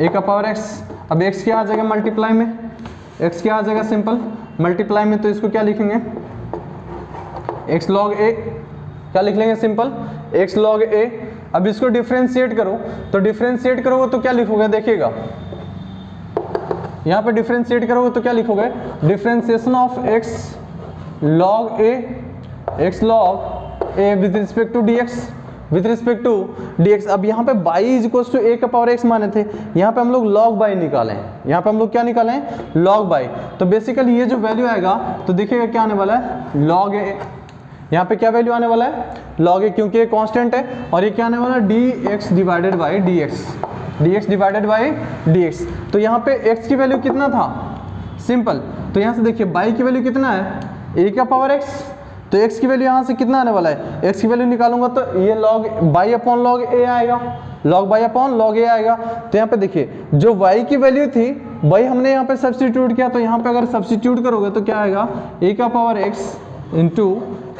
a का पावर x। अब x क्या आ जाएगा मल्टीप्लाई में, x क्या आ जाएगा सिंपल मल्टीप्लाई में, तो इसको क्या लिखेंगे x log a, क्या लिख लेंगे सिंपल x log a। अब इसको डिफरेंशिएट करो, तो डिफरेंशिएट करोगे तो क्या लिखोगे, देखिएगा यहाँ पे डिफरेंशिएट करोगे तो क्या लिखोगे, differentiation of x log a, x log a with respect to dx, with respect to dx। अब यहाँ पे y is equals to a का पावर x माने थे, यहाँ पे हम लोग log y निकाले हैं, यहाँ पे हम लोग क्या निकाले हैं log y। तो बेसिकली ये जो वैल्यू आएगा तो देखिएगा क्या आने वाला है log a, यहाँ पे क्या वैल्यू आने वाला है log a, क्योंकि ये कांस्टेंट है, और ये क्या आने वाला है dx divided by dx, dx divided by dx। तो यहाँ पे x की वैल्यू कितना था सिंपल, तो यहाँ से देखिए y की वैल्यू कितना है a का पावर x, तो x की वैल्यू यहाँ से कितना आने वाला है, x की वैल्यू निकालूंगा तो ये log y upon log a आएगा, log y upon log a आएगा। तो यहाँ पे देखिए जो y की वैल्यू थी वही हमने यहाँ पे सब्स्टिट्यूट किया, तो यहाँ पे अगर सब्स्टिट्यूट करोगे तो क्या आएगा a का power x into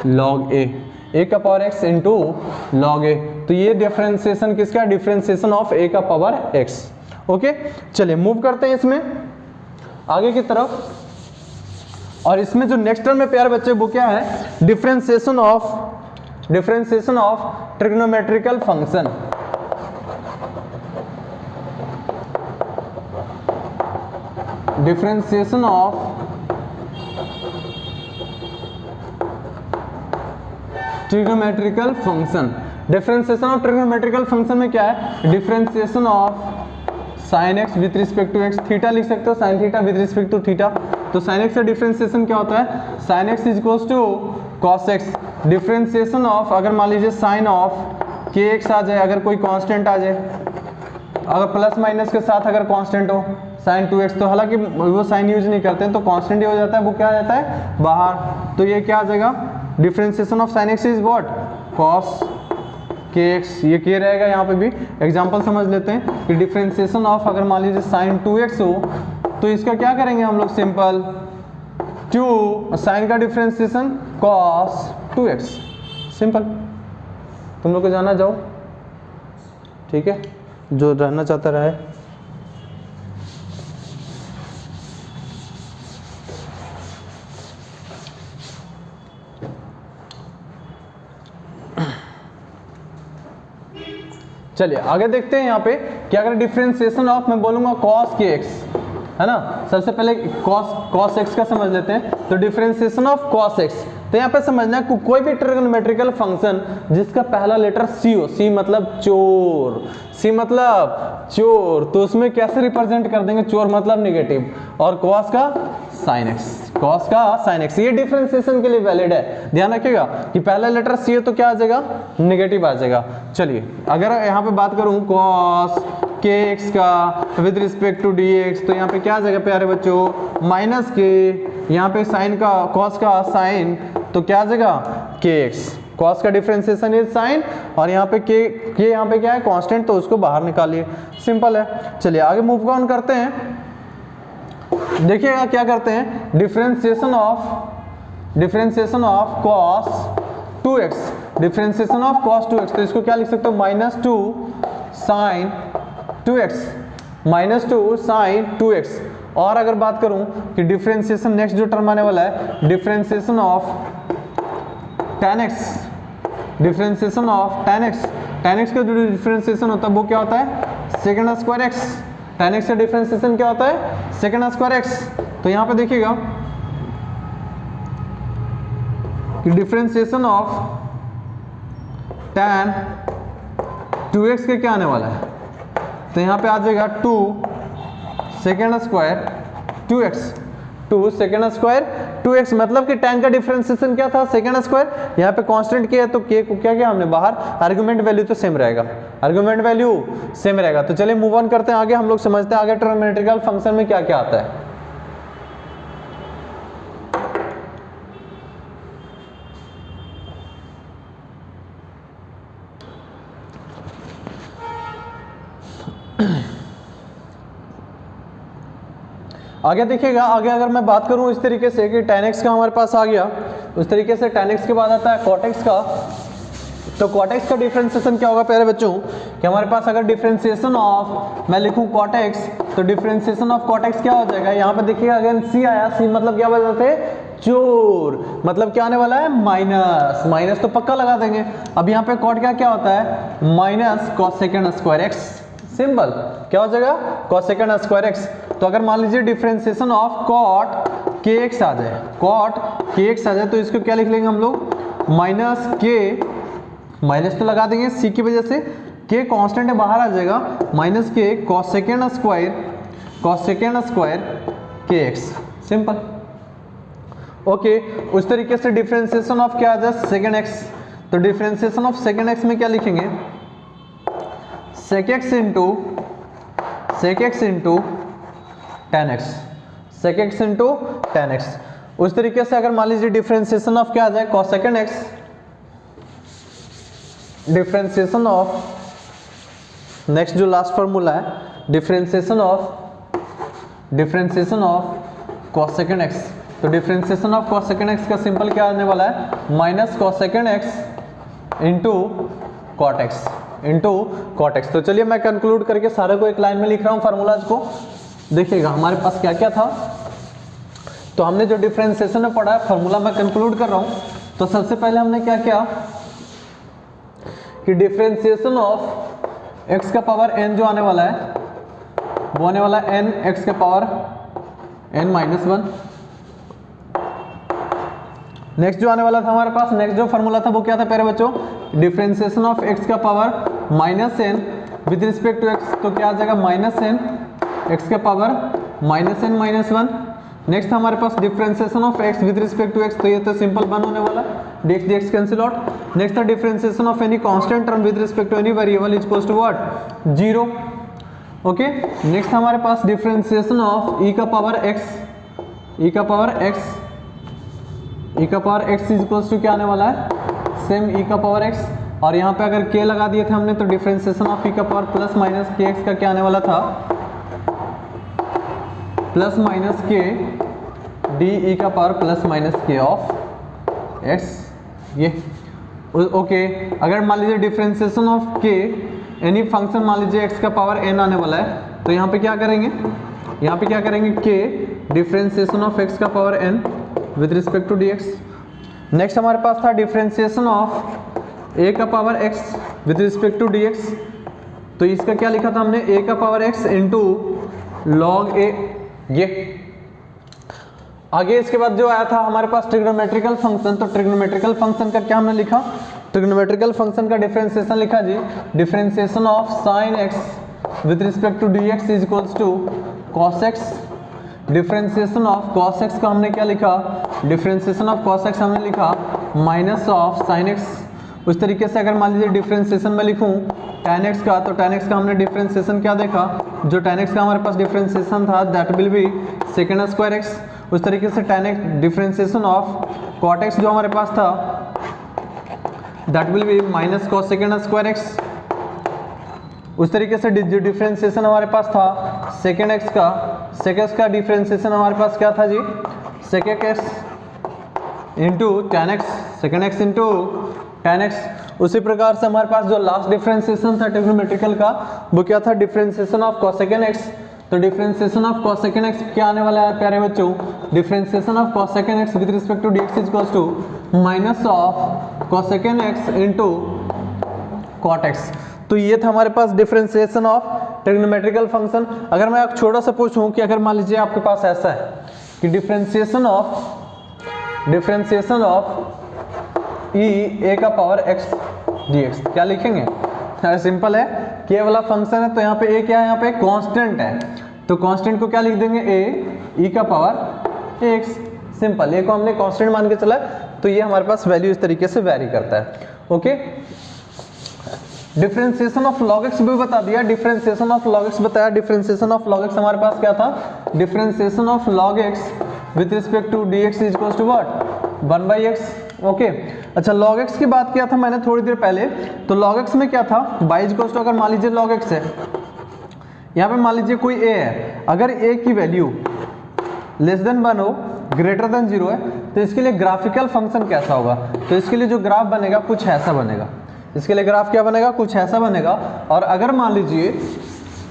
log a का power x into log a। तो ये डिफरेंशिएशन किसका, डिफरेंशिएशन ऑफ a का पावर x। ओके चलिए मूव करते हैं इसमें आगे की तरफ। और इसमें जो नेक्स्ट टर्म में प्यारे बच्चे वो क्या है, differentiation of trigonometrical function. Differentiation of trigonometrical function. Differentiation of trigonometrical function में क्या है, differentiation of sine X with respect to X, theta लिख सकते हो sine theta with respect to theta. तो साइन एक्स का डिफरेंशिएशन क्या होता है, sine X is equals to cos X. Differentiation of अगर मान लीजिए साइन ऑफ के एक्स आ जाए, अगर कोई कांस्टेंट आ जाए, अगर प्लस माइनस के साथ अगर कांस्टेंट हो साइन 2x, तो हालांकि वो साइन यूज नहीं करते हैं तो कांस्टेंट ही हो जाता है, वो क्या आ जाता है बाहर। तो ये क्या आ जाएगा, differentiation of sine X is what, cos के एक्स, ये के रहेगा यहाँ पे भी। एग्जांपल समझ लेते हैं कि डिफरेंशिएशन ऑफ अगर मान लीजिए साइन 2x हो तो इसका क्या करेंगे हम लोग, सिंपल 2 साइन का डिफरेंशिएशन कॉस 2x, सिंपल। तुम लोग को जाना जाओ, ठीक है, जो रहना चाहता रहे। चलिए आगे देखते हैं यहाँ पे कि अगर डिफरेंशिएशन ऑफ मैं बोलूँगा cos के x है ना, सबसे पहले cos x का समझ लेते हैं। तो डिफरेंशिएशन ऑफ cos x, तो यहाँ पे समझना है कोई भी ट्रिग्नोमेट्रिकल फंक्शन जिसका पहला लेटर c हो, c मतलब चोर, c मतलब चोर, तो उसमें कैसे रिप्रेजेंट कर देंगे, चोर मतलब निगेटिव, और cos का sin x, cos का sin x, ये डिफरेंशिएशन के लिए वैलिड है। ध्यान रखिएगा कि पहला लेटर c है तो क्या आ जाएगा, निगेटिव आ जाएगा। चलिए अगर यहाँ पे बात करूँ cos के x का विद रिस्पेक्ट टू dx, तो यहाँ पे क्या आ जाएगा प्यारे बच्चों, माइनस के, यहाँ पे साइन का cos का साइन, तो क्या आ जाएगा kx, cos का डिफरेंशिएशन इज साइन, और यहाँ पे k यहाँ पे क्या है कांस्टेंट, तो उसको बाहर निकालिए, सिंपल है। चलिए आगे मूव ऑन करते हैं। देखिएगा क्या करते हैं, differentiation of cos 2x, differentiation of cos 2x, तो इसको क्या लिख सकते हो, -2 sin 2x, -2 sin 2x। और अगर बात करूं कि डिफरेंशिएशन नेक्स्ट जो टर्म आने वाला है, differentiation of tan x, differentiation of tan x, tan x का जो डिफरेंशिएशन होता है वो क्या होता है, second square x, tan x का डिफरेंशिएशन क्या होता है, सेकंड स्क्वायर x। तो यहाँ पे देखिएगा कि डिफरेंशिएशन ऑफ tan 2x के क्या आने वाला है, तो यहाँ पे आ जाएगा 2 second square 2x, 2 second square 2x, मतलब कि tan का डिफरेंशिएशन क्या था, सेकेंड स्क्वायर, यहाँ पे कांस्टेंट किया है तो k को क्या किया हमने बाहर, आर्गुमेंट वैल्यू तो सेम रहेगा, आर्गुमेंट वैल्यू सेम रहेगा। तो चलिए मूव ऑन करते हैं आगे, हम लोग समझते हैं आगे ट्रिग्नोमेट्रिकल फंक्शन में क्या क्या आता है। आगे देखिएगा, आगे अगर मैं बात करूं इस तरीके से कि tan x का हमारे पास आ गया, उस तरीके से tan x के बाद आता है cot x का। तो cot x का डिफरेंशिएशन क्या होगा प्यारे बच्चों, कि हमारे पास अगर डिफरेंशिएशन ऑफ मैं लिखूं cot x, तो डिफरेंशिएशन ऑफ cot x क्या हो जाएगा, यहाँ पे देखिएगा अगर c आया, c मतलब क्या बजाते हैं, चोर, मतलब क्या आने वाला है, माइनस, माइनस तो पक्का लगा देंगे। अब यहाँ पे cot का क्या होता है, minus cos second square x, simple क्या हो जाएगा, cos सेकेंड स्क्वायर x। तो अगर मान लीजिए डिफरेंशिएशन ऑफ cot kx आ जाए, cot kx आ जाए, तो इसको क्या लिख लेंगे हम लोग, माइनस k, माइनस तो लगा देंगे c की वजह से, k कांस्टेंट है बाहर आ जाएगा, minus k cos second square kx, simple. Okay, उस तरीके से डिफरेंशिएशन ऑफ क्या आ जाए, सेकेंड x, तो डिफरेंशिएशन ऑफ सेकेंड x में क्या लिखेंगे, sec x into tan x, sec x into tan x। उस तरीके से अगर मान लीजिए डिफरेंशिएशन ऑफ क्या आ जाए, cos second x, differentiation of next जो लास्ट फॉर्मूला है, differentiation of cos second x, तो differentiation of cos second x का सिंपल क्या आने वाला है, minus cos second x into cot x। तो चलिए मैं कंक्लूड करके सारे को एक लाइन में लिख रहा हूँ फार्मूलाज को। देखिएगा हमारे पास क्या क्या था, तो हमने जो डिफरेंशिएशन में पढ़ा है, फार्मूला मैं कंक्लूड कर रहा हूँ। तो सबसे पहले हमने क्या किया कि डिफरेंशिएशन ऑफ x का पावर n जो आने वाला है, वो आने वाला है n x का पावर n माइनस 1। नेक्स्ट जो आने वाला था हमारे पास, नेक्स्ट जो फार्मूला था वो क्या था प्यारे बच्चों, डिफरेंशिएशन ऑफ x का power minus n with respect to x, तो क्या आ जाएगा, माइनस n x का power minus n minus 1। Next हमारे पास differentiation of x with respect to x, तो ये तो सिंपल 1 होने वाला, dx कैंसिल आउट। नेक्स्ट था differentiation of any constant term with respect to any variable is equals to what, 0। Okay, next हमारे पास डिफरेंशिएशन ऑफ e का power x is equals to क्या आने वाला है, सेम e का पावर x। और यहाँ पे अगर k लगा दिए थे हमने, तो डिफरेंशिएशन ऑफ e का पावर प्लस माइनस kx का क्या आने वाला था, प्लस माइनस k डी का power plus minus k of x, ये ओके। अगर मान लीजिए differentiation of k any function मान लीजिए x का पावर n आने वाला है, तो यहाँ पे क्या करेंगे, k डिफरेंशिएशन ऑफ x का power n with respect to dx। Next हमारे पास था डिफरेंशिएशन ऑफ a का power x with respect to dx, तो इसका क्या लिखा था हमने, a का power x into log a। ये आगे इसके बाद जो आया था हमारे पास ट्रिग्नोमेट्रिकल फंक्शन, तो ट्रिग्नोमेट्रिकल फंक्शन का क्या हमने लिखा, ट्रिग्नोमेट्रिकल फंक्शन का डिफरेंशिएशन लिखा जी, differentiation of sine x with respect to dx is equals to cos x। Differentiation of cos x का हमने क्या लिखा, डिफरेंशिएशन ऑफ cos x हमने लिखा माइनस ऑफ sin x। उस तरीके से अगर मान लीजिए डिफरेंशिएशन में लिखूं tan x का, तो tan x का हमने डिफरेंशिएशन क्या देखा, जो tan x का हमारे पास डिफरेंशिएशन था that will be second square x। उस तरीके से tan x differentiation of cot x जो हमारे पास था that will be minus cos second square x। उस तरीके से जो डिफरेंशिएशन हमारे पास था सेकेंड x का, सेकेंड x का डिफरेंशिएशन हमारे पास क्या था जी, second x into tan x, second x into tan x। उसी प्रकार से हमारे पास जो लास्ट डिफरेंशिएशन था ट्रिग्नोमेट्रिकल का वो क्या था, डिफरेंशिएशन ऑफ कोसेकेंड x। तो डिफरेंशिएशन ऑफ कोसेकेंड x क्या आने वाला है प्यारे बच्चों, differentiation of cosecant x with respect to dx is equals to minus of cosecant x into cot x। तो ये था हमारे पास डिफरेंशिएशन ऑफ ट्रिग्नोमेट्रिकल फंक्शन। अगर मैं आप छोटा सा पूछूं कि अगर मान लीजिए आपके पास ऐसा है कि डिफरेंशिएशन ऑफ e a का पावर x dx, क्या लिखेंगे, सिंपल है कि ये वाला फंक्शन है तो यहाँ पे a क्या है, यहाँ पे कांस्टेंट है, तो कांस्टेंट को क्या लिख देंगे, a e का पावर x। सिंपल, ये को हमने कांस्टेंट मान के चला, तो ये हमारे पास वैल्यू इस तरीके से वैरी करता है। Okay, differentiation of log x भी बता दिया, डिफरेंशिएशन ऑफ log x बताया। डिफरेंशिएशन ऑफ log x हमारे पास क्या था, differentiation of log x with respect to dx is equals to what, 1/x। Okay, अच्छा log x की बात किया था मैंने थोड़ी देर पहले, तो log x में क्या था, y इज इक्वल्स टू, अगर मान लीजिए log x है, यहाँ पे मान लीजिए कोई a है, अगर a की वैल्यू लेस देन 1 हो, ग्रेटर देन 0 है, तो इसके लिए ग्राफिकल फंक्शन कैसा होगा, तो इसके लिए जो ग्राफ बनेगा कुछ ऐसा बनेगा, इसके लिए ग्राफ क्या बनेगा, कुछ ऐसा बनेगा। और अगर मान लीजिए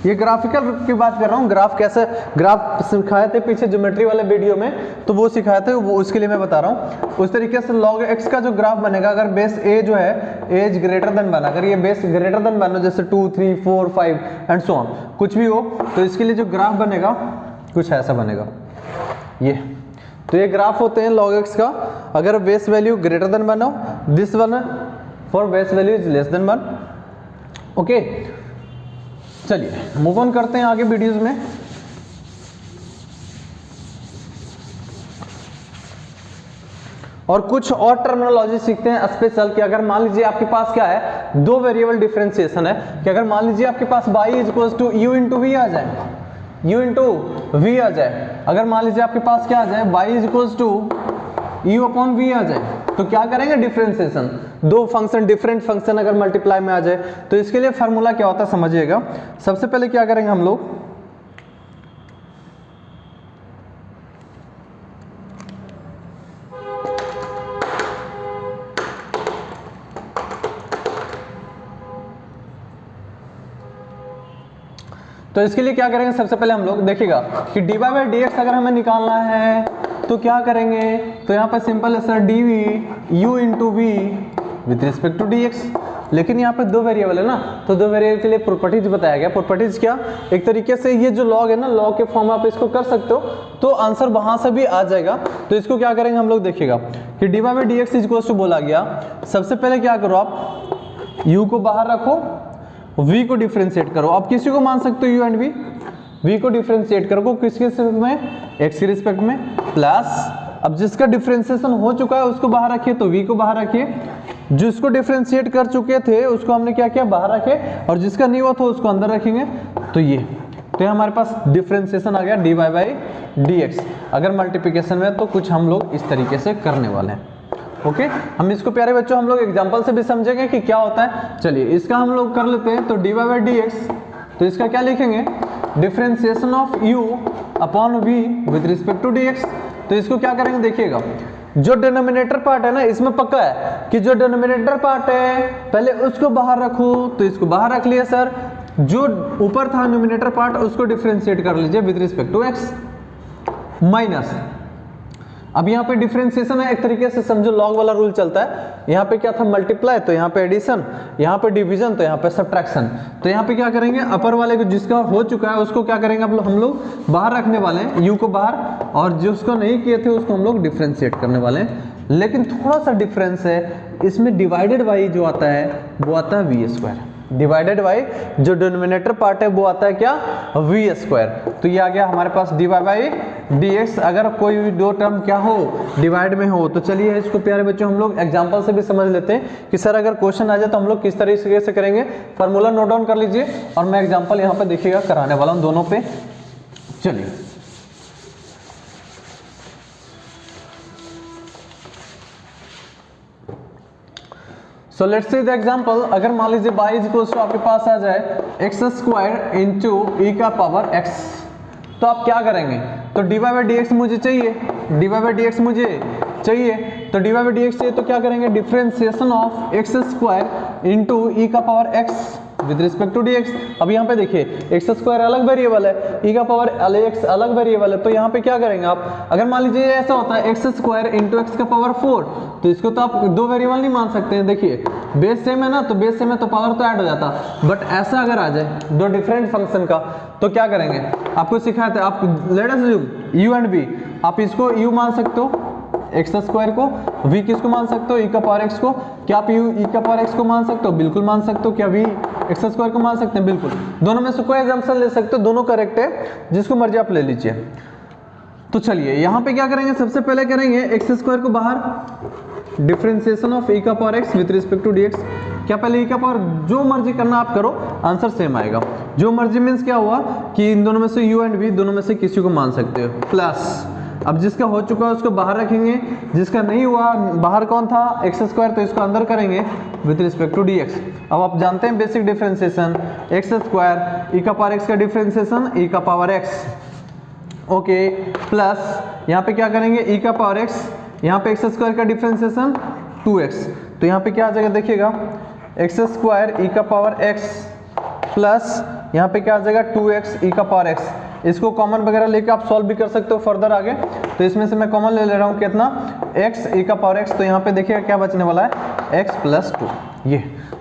ये ग्राफिकल की बात कर रहा हूँ, ग्राफ कैसे, ग्राफ सिखाए थे पीछे ज्योमेट्री वाले वीडियो में, तो वो सिखाए थे, वो उसके लिए मैं बता रहा हूँ। उस तरीके से log x का जो ग्राफ बनेगा, अगर बेस a जो है एज ग्रेटर देन 1, अगर ये बेस ग्रेटर देन 1 हो, जैसे 2 3 4 5 एंड सो ऑन, कुछ भी हो, तो इसके लिए जो ग्राफ बनेगा कुछ ऐसा बनेगा ये। तो ये ग्राफ होते हैं log x का, अगर बेस वैल्यू ग्रेटर देन 1 हो, this one for base value is less than 1। Okay, चलिए मूव ऑन करते हैं आगे वीडियोस में। और कुछ और टर्मिनोलॉजी सीखते हैं स्पेशल, कि अगर मान लीजिए आपके पास क्या है, दो वेरिएबल डिफरेंशिएशन है, कि अगर मान लीजिए आपके पास y is equals to u into v आ जाए, u इंटू वी आ जाए, अगर मान लीजिए आपके पास क्या आ जाए, y is equals to u upon v आ जाए, तो क्या करेंगे, डिफरेंशिएशन, दो फंक्शन डिफरेंट फंक्शन अगर मल्टीप्लाई में आ जाए, तो इसके लिए फार्मूला क्या होता है समझिएगा। सबसे पहले क्या करेंगे हम लोग, तो इसके लिए क्या करेंगे, सबसे पहले हम लोग देखिएगा कि dy बाई डी एक्स अगर हमें निकालना है तो क्या करेंगे, तो यहाँ पर सिंपल है sir, dv u into V with respect to dx। लेकिन यहाँ पे दो वेरिएबल है ना, तो दो वेरिएबल के लिए प्रॉपर्टीज बताया गया। प्रॉपर्टीज क्या, एक तरीके से ये जो लॉग है ना, लॉग के फॉर्म आप इसको कर सकते हो, तो आंसर वहां से भी आ जाएगा। तो इसको क्या करेंगे हम लोग, देखिएगा कि dy by D X is equals to बोला गया, सबसे पहले क्या करो आप, u को बाहर रखो, v को डिफरेंशिएट करो। आप किसी को मान सकते हो u एंड v को डिफरेंशिएट करो, किसके रिस्पेक्ट में, x के रिस्पेक्ट में, प्लस अब जिसका डिफरेंशिएशन हो चुका है उसको बाहर रखिए, तो v को बाहर रखिए, जिसको डिफरेंशिएट कर चुके थे उसको हमने क्या किया, बाहर रखे, और जिसका नहीं हुआ था उसको अंदर रखेंगे। तो ये हमारे पास डिफरेंशिएशन आ गया dy बाई डी एक्स। अगर मल्टीप्लिकेशन में तो कुछ हम लोग इस तरीके से करने वाले हैं। ओके, हम इसको प्यारे बच्चों हम लोग एग्जांपल से भी समझेंगे कि क्या होता है। चलिए इसका हम लोग कर लेते हैं। तो dy बाई डी एक्स, तो इसका क्या लिखेंगे, differentiation of u upon v with respect to dx। तो इसको क्या करेंगे, देखिएगा जो डिनोमिनेटर पार्ट है ना, इसमें पक्का है कि जो डिनोमिनेटर पार्ट है पहले उसको बाहर रखो, तो इसको बाहर रख लिया सर, जो ऊपर था डिनोमिनेटर पार्ट उसको डिफरेंशिएट कर लीजिए with respect to x, minus अब यहाँ पे डिफरेंशिएशन है, एक तरीके से समझो लॉग वाला रूल चलता है। यहाँ पे क्या था, मल्टीप्लाई, तो यहाँ पे एडिशन, यहाँ पे डिवीजन, तो यहाँ पे सब्ट्रैक्शन। तो यहाँ पे क्या करेंगे, अपर वाले को जिसका हो चुका है उसको क्या करेंगे हम लोग बाहर रखने वाले हैं, यू को बाहर, और जिसको नहीं किए थे उसको हम लोग डिफ्रेंशिएट करने वाले हैं। लेकिन थोड़ा सा डिफरेंस है, इसमें डिवाइडेड बाई जो आता है वो आता है वी स्क्वायर। डिवाइडेड बाई जो डिनोमिनेटर पार्ट है वो आता है क्या, वी स्क्वायर। तो ये आ गया हमारे पास d y by D x. अगर कोई भी दो टर्म क्या हो, डिवाइड में हो, तो चलिए इसको प्यारे बच्चों हम लोग एग्जांपल से भी समझ लेते हैं कि सर अगर क्वेश्चन आ जाए तो हम लोग किस तरीके से करेंगे। फार्मूला नोट डाउन कर लीजिए और मैं एग्जाम्पल यहाँ पे देखिएगा कराने वाला हूँ दोनों पे। चलिए so let's see the example. अगर मान लीजिए y इज इक्वल्स टू आपके पास आ जाए एक्स स्क्वायर इंटू ई का पावर x, तो आप क्या करेंगे, तो d y by D x मुझे चाहिए, d y by D x मुझे चाहिए, तो d y by D x चाहिए तो क्या करेंगे, differentiation of x square into e का power x with respect to dx। अब यहाँ पे देखिए एक्स स्क्वायर अलग वेरिएबल है, ई का पावर x अलग वेरिएबल है, तो यहाँ पे क्या करेंगे आप, अगर मान लीजिए ऐसा होता है एक्स स्क्वायर इंटू एक्स का पावर 4, तो इसको तो आप दो वेरिएबल नहीं मान सकते हैं। देखिए बेस सेम है ना, तो बेस सेम है तो पावर तो ऐड हो जाता, बट ऐसा अगर आ जाए दो डिफरेंट फंक्शन का तो क्या करेंगे, आपको सिखाया था, आप let us assume U and V, आप इसको यू मान सकते हो एक्स स्क्वायर को, वी किसको मान सकते हो, ई का पावर एक्स को। क्या आप यू ई का पावर एक्स को मान सकते हो, बिल्कुल मान सकते हो। क्या वी एक्स स्क्वायर को मान सकते हैं, बिल्कुल। दोनों में से कोई एग्जांपल ले सकते हो, दोनों करेक्ट है, जिसको मर्जी आप ले लीजिए। तो चलिए यहाँ पे क्या करेंगे, सबसे पहले करेंगे एक्स स्क्वायर को बाहर, डिफरेंशिएशन ऑफ ई का power X with respect to dx। क्या पहले ई का पावर जो मर्जी करना आप करो, आंसर सेम आएगा। जो मर्जी मीन्स क्या हुआ कि इन दोनों में से यू एंड वी दोनों में से किसी को मान सकते हो, प्लस अब जिसका हो चुका है उसको बाहर रखेंगे, जिसका नहीं हुआ बाहर कौन था एक्स स्क्वायर, तो इसको अंदर करेंगे विद रिस्पेक्ट टू dx। अब आप जानते हैं बेसिक डिफरेंशिएशन, एक्स स्क्वायर ई का पावर एक्स का डिफरेंशिएशन ई का पावर एक्स, ओके, प्लस यहाँ पे क्या करेंगे ई का पावर एक्स, यहाँ पे एक्स स्क्वायर का डिफरेंशिएशन 2x, तो यहाँ पे क्या आ जाएगा देखिएगा एक्स स्क्वायर ई का पावर x प्लस यहाँ पे क्या आ जाएगा 2x ई का पावर x। इसको कॉमन वगैरह लेके आप सॉल्व भी कर सकते हो फर्दर आगे, तो इसमें से मैं कॉमन ले रहा हूँ कितना, x ई का पावर x, तो यहाँ पे देखिएगा क्या बचने वाला है x प्लस 2, ये।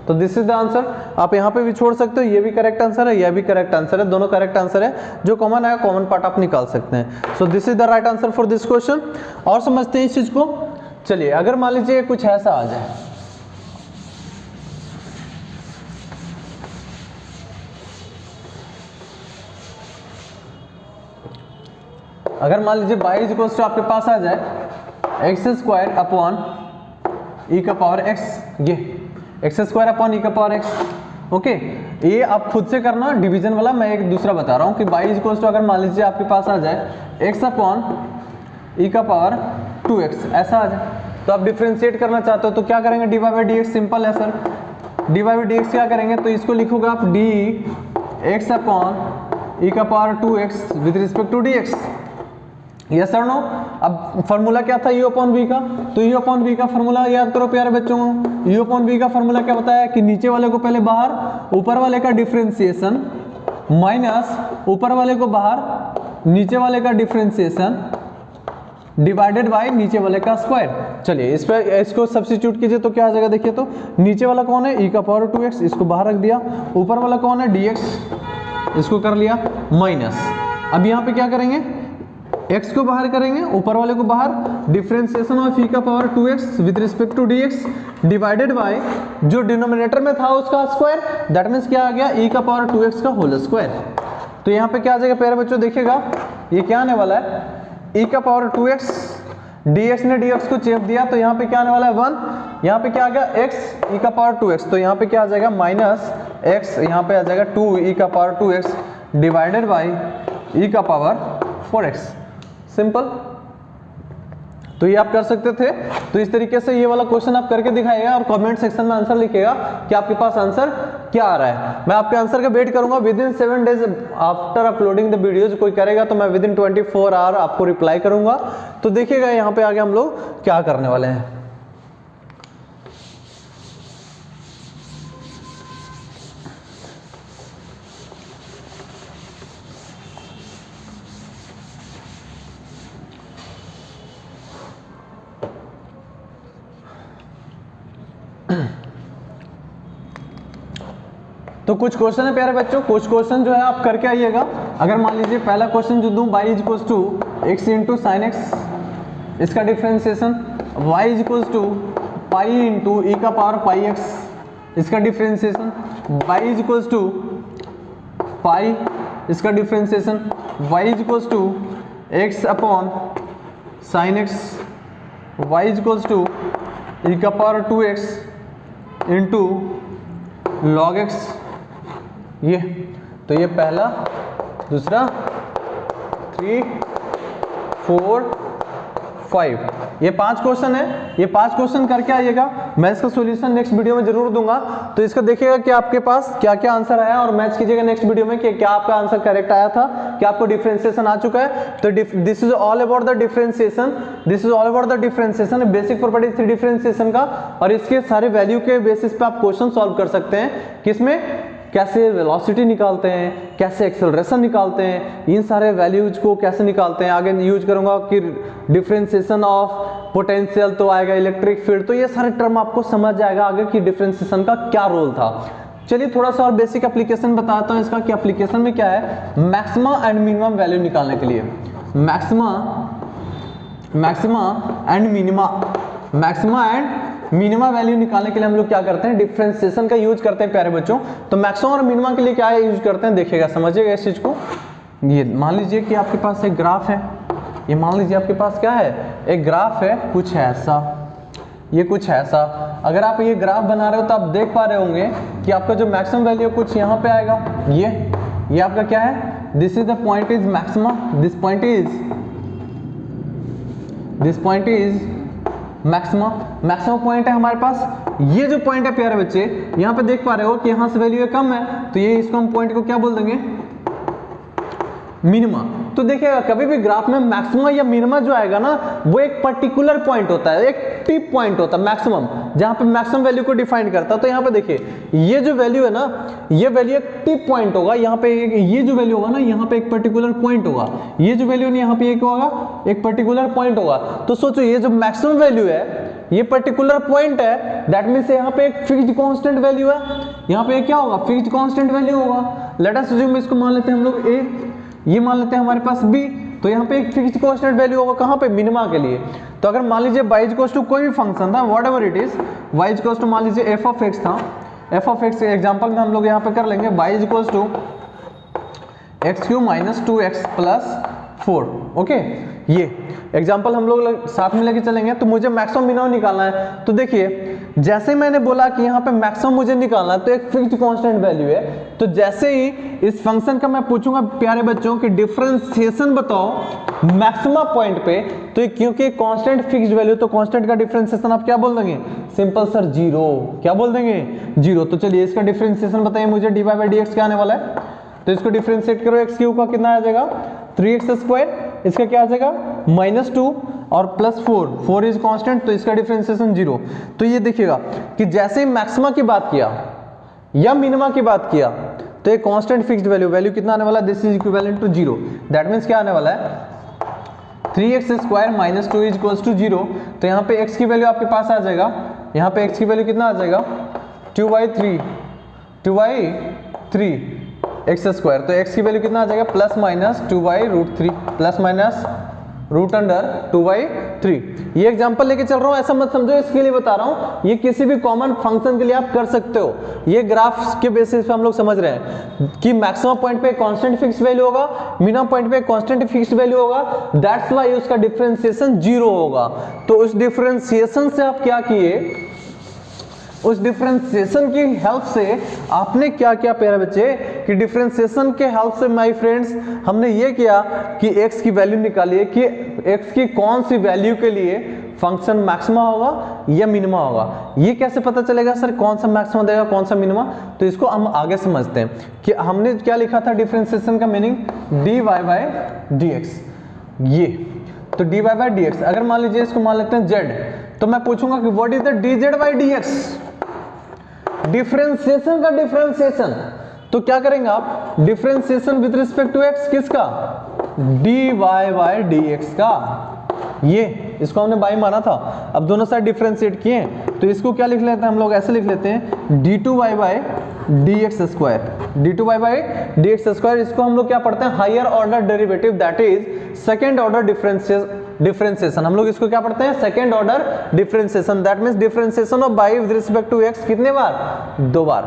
तो दिस इज द आंसर। आप यहाँ पे भी छोड़ सकते हो, ये भी करेक्ट आंसर है, यह भी करेक्ट आंसर है, दोनों करेक्ट आंसर है। जो कॉमन आया कॉमन पार्ट आप निकाल सकते हैं। सो this is the right answer for this question. और समझते हैं इस चीज को। चलिए अगर मान लीजिए कुछ ऐसा आ जाए, अगर मान लीजिए y इज इक्वल्स टू आपके पास आ जाए एक्स स्क्वायर अपॉन ई का पावर x, ये एक्स स्क्वायर अपॉन ई का पावर x, ओके। ये आप खुद से करना डिवीजन वाला, मैं एक दूसरा बता रहा हूँ कि y इज इक्वल्स टू अगर मान लीजिए आपके पास आ जाए x अपॉन ई का पावर 2x, ऐसा आ जाए, तो आप डिफ्रेंशिएट करना चाहते हो तो क्या करेंगे, d y by D x, simple है sir. D y by D x क्या करेंगे, तो इसको लिखोगे आप डी एक्स अपॉन ई का power 2x with respect to dx, yes और नो। अब फार्मूला क्या था यू अपॉन वी का, तो यू अपॉन वी का फार्मूला याद करो प्यारे बच्चों। यू अपॉन वी का फार्मूला क्या बताया कि नीचे वाले को पहले बाहर, ऊपर वाले का डिफरेंशिएशन माइनस ऊपर वाले को बाहर, नीचे वाले का डिफरेंशिएशन डिवाइडेड बाय नीचे वाले का स्क्वायर। चलिए इस पे इसको सब्स्टिट्यूट कीजिए तो क्या आ जाएगा, देखिए तो नीचे वाला कौन है ई का पावर 2x, इसको बाहर रख दिया, ऊपर वाला कौन है dx, इसको कर लिया माइनस। अब यहाँ पे क्या करेंगे, x को बाहर करेंगे, ऊपर वाले को बाहर, डिफरेंशिएशन ऑफ ई का power 2x with respect to dx divided by जो डिनोमिनेटर में था उसका स्क्वायर, दैट मीन्स क्या आ गया ई का पावर 2x का होल स्क्वायर। तो यहाँ पे क्या आ जाएगा प्यारे बच्चों, देखिएगा ये क्या आने वाला है, ई का पावर 2x, dx ने dx को चेप दिया तो यहाँ पे क्या आने वाला है 1, यहाँ पे क्या आ गया x ई का पावर 2x, तो यहाँ पे क्या आ जाएगा माइनस x, यहाँ पे आ जाएगा 2 ई का पावर 2x डिवाइडेड बाय ई का पावर 4x, सिंपल। तो ये आप कर सकते थे। तो इस तरीके से ये वाला क्वेश्चन आप करके दिखाइएगा और कमेंट सेक्शन में आंसर लिखिएगा कि आपके पास आंसर क्या आ रहा है। मैं आपके आंसर का वेट करूंगा with in 7 days after uploading the videos. कोई करेगा तो मैं विद इन 24 आवर आपको रिप्लाई करूंगा। तो देखिएगा यहाँ पे आगे हम लोग क्या करने वाले हैं। तो कुछ क्वेश्चन है प्यारे बच्चों, कुछ क्वेश्चन जो है आप करके आइएगा। अगर मान लीजिए पहला क्वेश्चन जो दूं y is equal to x into sine x, इसका differentiation, y is equal to pi into e का पावर पाई एक्स, इसका differentiation, y is equal to pi, इसका differentiation, y is equal to x upon sine x, y is equal to ई का power 2x into log x. ये तो ये पहला, दूसरा, 3, 4, 5, ये 5 क्वेश्चन है। ये 5 क्वेश्चन करके आइएगा, मैं इसका सॉल्यूशन नेक्स्ट वीडियो में जरूर दूंगा। तो इसका देखिएगा कि आपके पास क्या क्या आंसर आया और मैच कीजिएगा नेक्स्ट वीडियो में कि क्या आपका आंसर करेक्ट आया था, क्या आपको डिफरेंशिएशन आ चुका है। तो this is all about the differentiation, this is all about the differentiation, basic properties थी डिफरेंशिएशन का, और इसके सारे वैल्यू के बेसिस पे आप क्वेश्चन सॉल्व कर सकते हैं। किसमें, कैसे वेलोसिटी निकालते हैं, कैसे एक्सेलरेशन निकालते हैं, इन सारे वैल्यूज को कैसे निकालते हैं। आगे यूज करूंगा कि डिफरेंशिएशन ऑफ पोटेंशियल तो आएगा, इलेक्ट्रिक फील्ड, तो ये सारे टर्म आपको समझ जाएगा आगे कि डिफरेंशिएशन का क्या रोल था। चलिए थोड़ा सा और बेसिक एप्लीकेशन बताता हूं इसका कि एप्लीकेशन में क्या है। मैक्सिमा एंड मिनिमम वैल्यू निकालने के लिए, मैक्सिमा एंड मिनिमा वैल्यू निकालने के लिए हम लोग क्या करते हैं, डिफरेंशिएशन का यूज करते हैं प्यारे बच्चों। तो मैक्सिमम और मिनिमा के लिए क्या यूज करते हैं देखिएगा, समझिएगा इस चीज को। ये मान लीजिए कि आपके पास एक ग्राफ है, ये मान लीजिए आपके पास क्या है, एक ग्राफ है, कुछ है ऐसा, ये कुछ है ऐसा। अगर आप ये ग्राफ बना रहे हो तो आप देख पा रहे होंगे कि आपका जो मैक्सिमम वैल्यू कुछ यहाँ पे आएगा, ये आपका क्या है, this is the point is maxima, this point is maxima point है हमारे पास। ये जो पॉइंट है प्यारे बच्चे, यहाँ पे देख पा रहे हो कि यहाँ से वैल्यू कम है, तो ये इसको हम पॉइंट को क्या बोल देंगे, मिनिमा। तो देखिएगा कभी भी ग्राफ में मैक्सिमा या मिनिमा जो आएगा ना, वो एक पर्टिकुलर पॉइंट होता है, एक टिप पॉइंट होता है मैक्सिमम, जहां पे मैक्सिमम वैल्यू को डिफाइन करता है। तो यहाँ पे देखिए ये जो वैल्यू है ना, ये वैल्यू एक टिप पॉइंट होगा, यहाँ पे ये जो वैल्यू होगा ना, यहाँ पे एक पर्टिकुलर पॉइंट होगा, ये जो वैल्यू यहाँ पे एक होगा, एक पर्टिकुलर पॉइंट होगा। तो सोचो ये जो मैक्सिमम वैल्यू है, ये पर्टिकुलर पॉइंट है, दैट मींस यहाँ पे एक फिक्स्ड कांस्टेंट वैल्यू है, यहाँ पे क्या होगा, फिक्स्ड कांस्टेंट वैल्यू होगा। लेट अस अज्यूम, इसको मान लेते हैं हम लोग ए, ये मान लेते हैं हमारे पास बी, तो यहाँ पे एक फिक्स्ड कांस्टेंट वैल्यू होगा कहाँ पे, मिनिमा के लिए। तो अगर मान लीजिए y इक्वल्स टू कोई भी फंक्शन था, whatever it is, y equals to मान लीजिए f ऑफ x था, f ऑफ x एग्जांपल में हम लोग यहाँ पे कर लेंगे y इक्वल्स टू x³ minus 2x plus 4, okay. ये एग्जांपल हम लोग साथ में लेके चलेंगे। तो मुझे मैक्सिमम मिनिमम निकालना है। तो देखिए जैसे मैंने बोला कि यहाँ पे मैक्सिमम मुझे निकालना है, तो एक फिक्स्ड कांस्टेंट वैल्यू है। तो जैसे ही इस फंक्शन का मैं पूछूंगा प्यारे बच्चों कि डिफरेंशिएशन बताओ मैक्सिमा पॉइंट पे, तो क्योंकि कांस्टेंट फिक्स्ड वैल्यू, तो कांस्टेंट का डिफरेंशिएशन आप क्या बोल देंगे, सिंपल सर जीरो। क्या बोल देंगे, जीरो। तो चलिए इसका डिफरेंशिएशन बताइए मुझे, dy बाई dx क्या आने वाला है। तो इसको डिफरेंशिएट करो, x³ का कितना आ जाएगा, 3x², इसका क्या आ जाएगा -2 और +4 इज कांस्टेंट, तो इसका डिफरेंशिएशन 0। तो ये देखिएगा कि जैसे ही मैक्सिमा की बात किया या मिनिमा की बात किया, तो एक कांस्टेंट फिक्स्ड वैल्यू कितना आने वाला है, this is equivalent to 0। That means क्या आने वाला है, 3x² minus 2 is equals to 0। तो यहाँ पे x की वैल्यू आपके पास आ जाएगा, यहाँ पे x की वैल्यू कितना आ जाएगा, 2/3 x²। तो x की वैल्यू कितना आ जाएगा, प्लस माइनस 2/√3 प्लस माइनस √2/3। ये एग्जांपल लेके चल रहा हूँ, ऐसा मत समझो इसके लिए बता रहा हूँ, ये किसी भी कॉमन फंक्शन के लिए आप कर सकते हो। ये ग्राफ्स के बेसिस पे हम लोग समझ रहे हैं कि मैक्सिमम पॉइंट पे कांस्टेंट फिक्स्ड वैल्यू होगा, मिनिमम पॉइंट पे कांस्टेंट फिक्स्ड वैल्यू होगा, दैट्स व्हाई उसका डिफरेंशिएशन 0 होगा। तो उस डिफरेंशिएशन से आप क्या किए, उस डिफरेंशिएशन की हेल्प से आपने क्या किया प्यारे बच्चे, कि डिफरेंशिएशन के हेल्प से माय फ्रेंड्स हमने ये किया कि x की वैल्यू निकालिए कि x की कौन सी वैल्यू के लिए फंक्शन मैक्सिमा होगा या मिनिमा होगा। ये कैसे पता चलेगा सर कौन सा मैक्सिमा देगा कौन सा मिनिमा, तो इसको हम आगे समझते हैं कि हमने क्या लिखा था डिफरेंशिएशन का मीनिंग, dy बाई dx। ये तो dy बाई dx, अगर मान लीजिए इसको मान लेते हैं z, तो मैं पूछूंगा कि what is the dz by dx, differentiation का डिफरेंशिएशन। तो क्या करेंगे आप, differentiation with respect to x किसका, dy बाई dx का। ये इसको हमने बाई माना था, अब दोनों साइड डिफरेंशिएट किए, तो इसको क्या लिख लेते हैं हम लोग, ऐसे लिख लेते हैं d2y by dx square, d2y by dx square. इसको हम लोग क्या पढ़ते हैं, higher order derivative, that is second order differentiation. हम लोग इसको क्या पढ़ते हैं, second order differentiation, that means differentiation of y with respect to x कितने बार, 2 बार।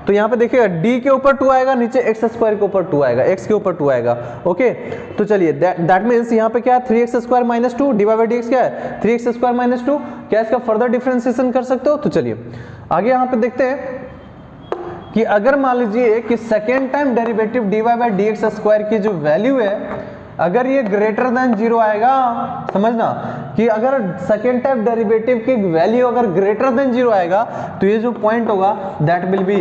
तो यहाँ पे देखिएगा d के ऊपर 2 आएगा, नीचे x स्क्वायर के ऊपर 2 आएगा, x के ऊपर 2 आएगा। ओके, तो चलिए दैट मींस यहाँ पे क्या है, 3x square minus 2 D by dx क्या है, 3x स्क्वायर माइनस 2। क्या इसका फर्दर डिफरेंशिएशन कर सकते हो? तो चलिए आगे यहाँ पे देखते हैं कि अगर मान लीजिए कि second time derivative dy by dx square की जो वैल्यू है, अगर ये ग्रेटर देन 0 आएगा, समझना कि अगर सेकेंड टाइम डेरिवेटिव की वैल्यू अगर ग्रेटर देन 0 आएगा तो ये जो पॉइंट होगा दैट विल बी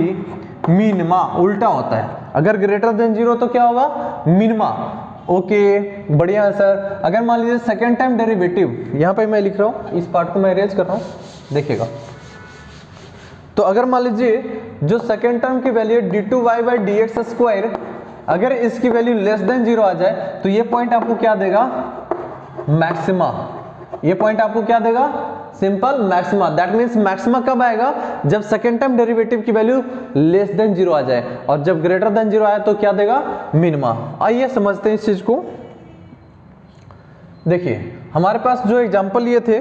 मिनिमा, उल्टा होता है। अगर ग्रेटर देन 0 तो क्या होगा, मिनिमा। ओके, बढ़िया है सर। अगर मान लीजिए सेकेंड टाइम डेरिवेटिव, यहाँ पे मैं लिख रहा हूँ, इस पार्ट को मैं अरेंज कर रहा हूँ, देखिएगा। तो अगर मान लीजिए जो सेकेंड टर्म की value d2y by dx square, अगर इसकी वैल्यू लेस देन 0 आ जाए तो ये पॉइंट आपको क्या देगा, मैक्सिमा। ये पॉइंट आपको क्या देगा, simple maxima. That means maxima कब आएगा, जब सेकेंड टाइम डेरिवेटिव की वैल्यू लेस देन 0 आ जाए, और जब ग्रेटर देन 0 आए तो क्या देगा, मिनिमा। आइए समझते हैं इस चीज को। देखिए हमारे पास जो एग्जांपल लिए थे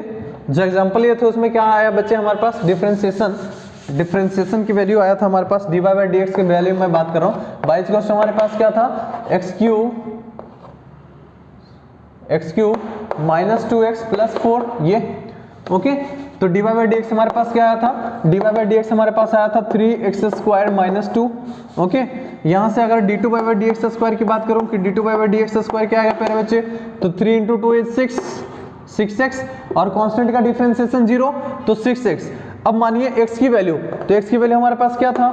उसमें क्या आया बच्चे, हमारे पास डिफरेंशिएशन की वैल्यू आया था हमारे पास, dy बाई dx की वैल्यू मैं बात कर रहा हूँ। बाई इक्वल्स हमारे पास क्या था, x cube minus 2x plus 4, ये ओके। तो dy बाई dx हमारे पास क्या आया था, dy बाई dx हमारे पास आया था 3x स्क्वायर माइनस 2। ओके, यहाँ से अगर d2 बाई dx स्क्वायर की बात करूँ कि d2 बाई dx स्क्वायर क्या आएगा प्यारे बच्चे, तो 3 इंटू 2 इज 6x, और कांस्टेंट का डिफरेंशिएशन 0 तो 6x। अब मानिए x की वैल्यू, तो x की वैल्यू हमारे पास क्या था,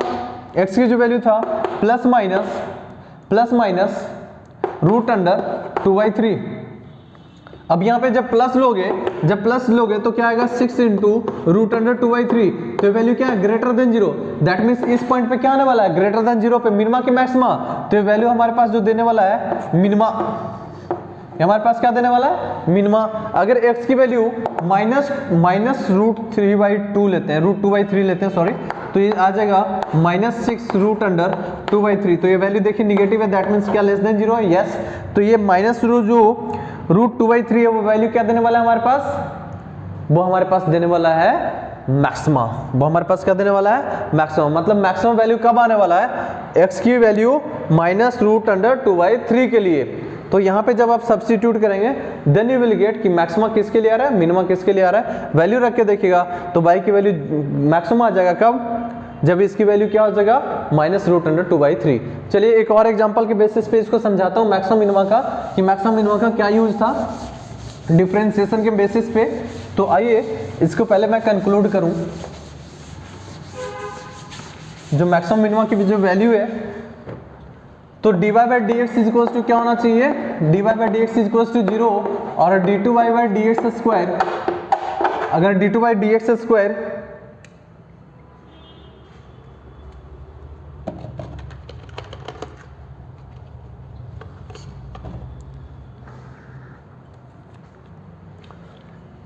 x की जो वैल्यू था प्लस माइनस रूट अंडर 2/3। अब यहाँ पे जब प्लस लोगे तो क्या आएगा, 6 इंटू रूट अंडर 2/3। तो वैल्यू क्या है, ग्रेटर देन 0। दैट मीन्स इस पॉइंट पे क्या आने वाला है, ग्रेटर देन 0 पे मिनिमा की मैक्सिमा। तो वैल्यू हमारे पास जो देने वाला है मिनिमा, हमारे पास क्या देने वाला है, मिनिमा। अगर x की वैल्यू माइनस रूट 3/2 लेते हैं, रूट 2/3 लेते हैं, सॉरी, तो ये आ जाएगा -6 रूट अंडर 2/3। तो ये वैल्यू देखिए निगेटिव है, दैट मीन्स क्या लेस देन 0 है, यस। तो ये माइनस रूट 2/3 है, वो वैल्यू क्या देने वाला है हमारे पास, वो हमारे पास देने वाला है मैक्सिमा। वो हमारे पास क्या देने वाला है, मैक्सिमम। मतलब मैक्सिमम वैल्यू कब आने वाला है, x की वैल्यू माइनस रूट अंडर 2/3 के लिए। तो यहाँ पे जब आप सब्स्टिट्यूट करेंगे देन यू विल गेट कि मैक्सिमा किसके लिए आ रहा है, मिनिमा किसके लिए आ रहा है। वैल्यू रख के देखिएगा तो y की वैल्यू मैक्सिमम आ जाएगा कब, जब इसकी वैल्यू क्या हो जाएगा, माइनस रूट अंडर 2/3। चलिए एक और एग्जांपल के बेसिस पे इसको समझाता हूँ मैक्सिमम मिनिमा का, कि मैक्सिमम मिनिमा का क्या यूज था डिफरेंशिएशन के बेसिस पे। तो आइए इसको पहले मैं कंक्लूड करूँ। जो मैक्सिमम मिनिमा की जो वैल्यू है, तो dy by dx is equals to क्या होना चाहिए, dy by dx is equals to 0, और d2y बाई dx स्क्वायर, अगर d2 बाई dx स्क्वायर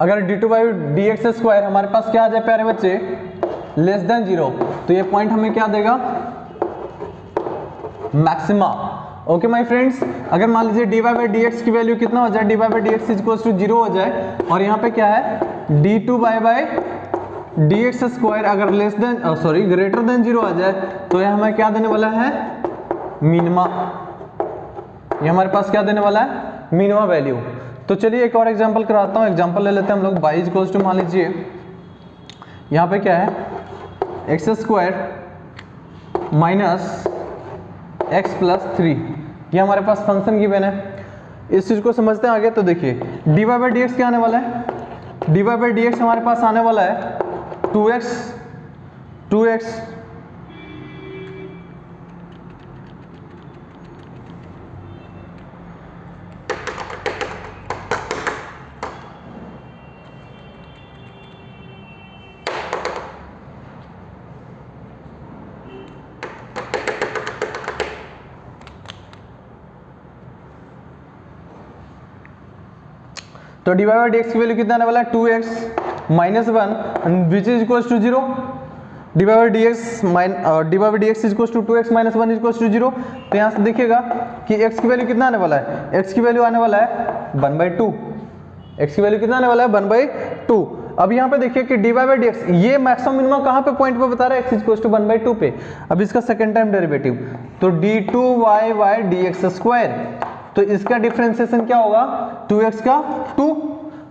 अगर d2 बाई dx स्क्वायर हमारे पास क्या आ जाए प्यारे बच्चे, लेस देन 0, तो ये पॉइंट हमें क्या देगा, मैक्सिमा। ओके माय फ्रेंड्स, अगर मान लीजिए dy बाई dx की वैल्यू कितना हो जाए, dy by dx is equals to 0 हो जाए, और यहाँ पे क्या है d2 बाई dx स्क्वायर अगर लेस देन ग्रेटर देन 0 आ जाए, तो ये हमें क्या देने वाला है, मिनिमा। ये हमारे पास क्या देने वाला है, मिनिमा वैल्यू। तो चलिए एक और एग्जांपल कराता हूँ। एग्जांपल ले लेते हैं हम लोग, y इज इक्वल्स टू मान लीजिए यहाँ पे क्या है, x square minus x plus 3, ये हमारे पास फंक्शन गिवन है। इस चीज को समझते हैं आगे। तो देखिए dy बाई dx क्या आने वाला है, dy बाई dx हमारे पास आने वाला है 2x तो तो dy बाई dx की वैल्यू कितना आने वाला है 2x minus 1 which is equals to 0। dy by dx is equals to 2x minus 1 is equals to 0। तो यहाँ से देखिएगा कि x की वैल्यू कितना आने वाला है, x की वैल्यू आने वाला है 1/2। x की वैल्यू कितना आने वाला है 1/2। अब यहाँ पे देखिए कि dy बाई dx ये मैक्सिमम मिनिमम कहाँ पे पॉइंट पे बता रहा है, x इक्वल्स टू 1/2 पे। अब इसका सेकंड टाइम डेरिवेटिव तो d2y बाई dx स्क्वायर, तो इसका डिफरेंशिएशन क्या होगा 2x का 2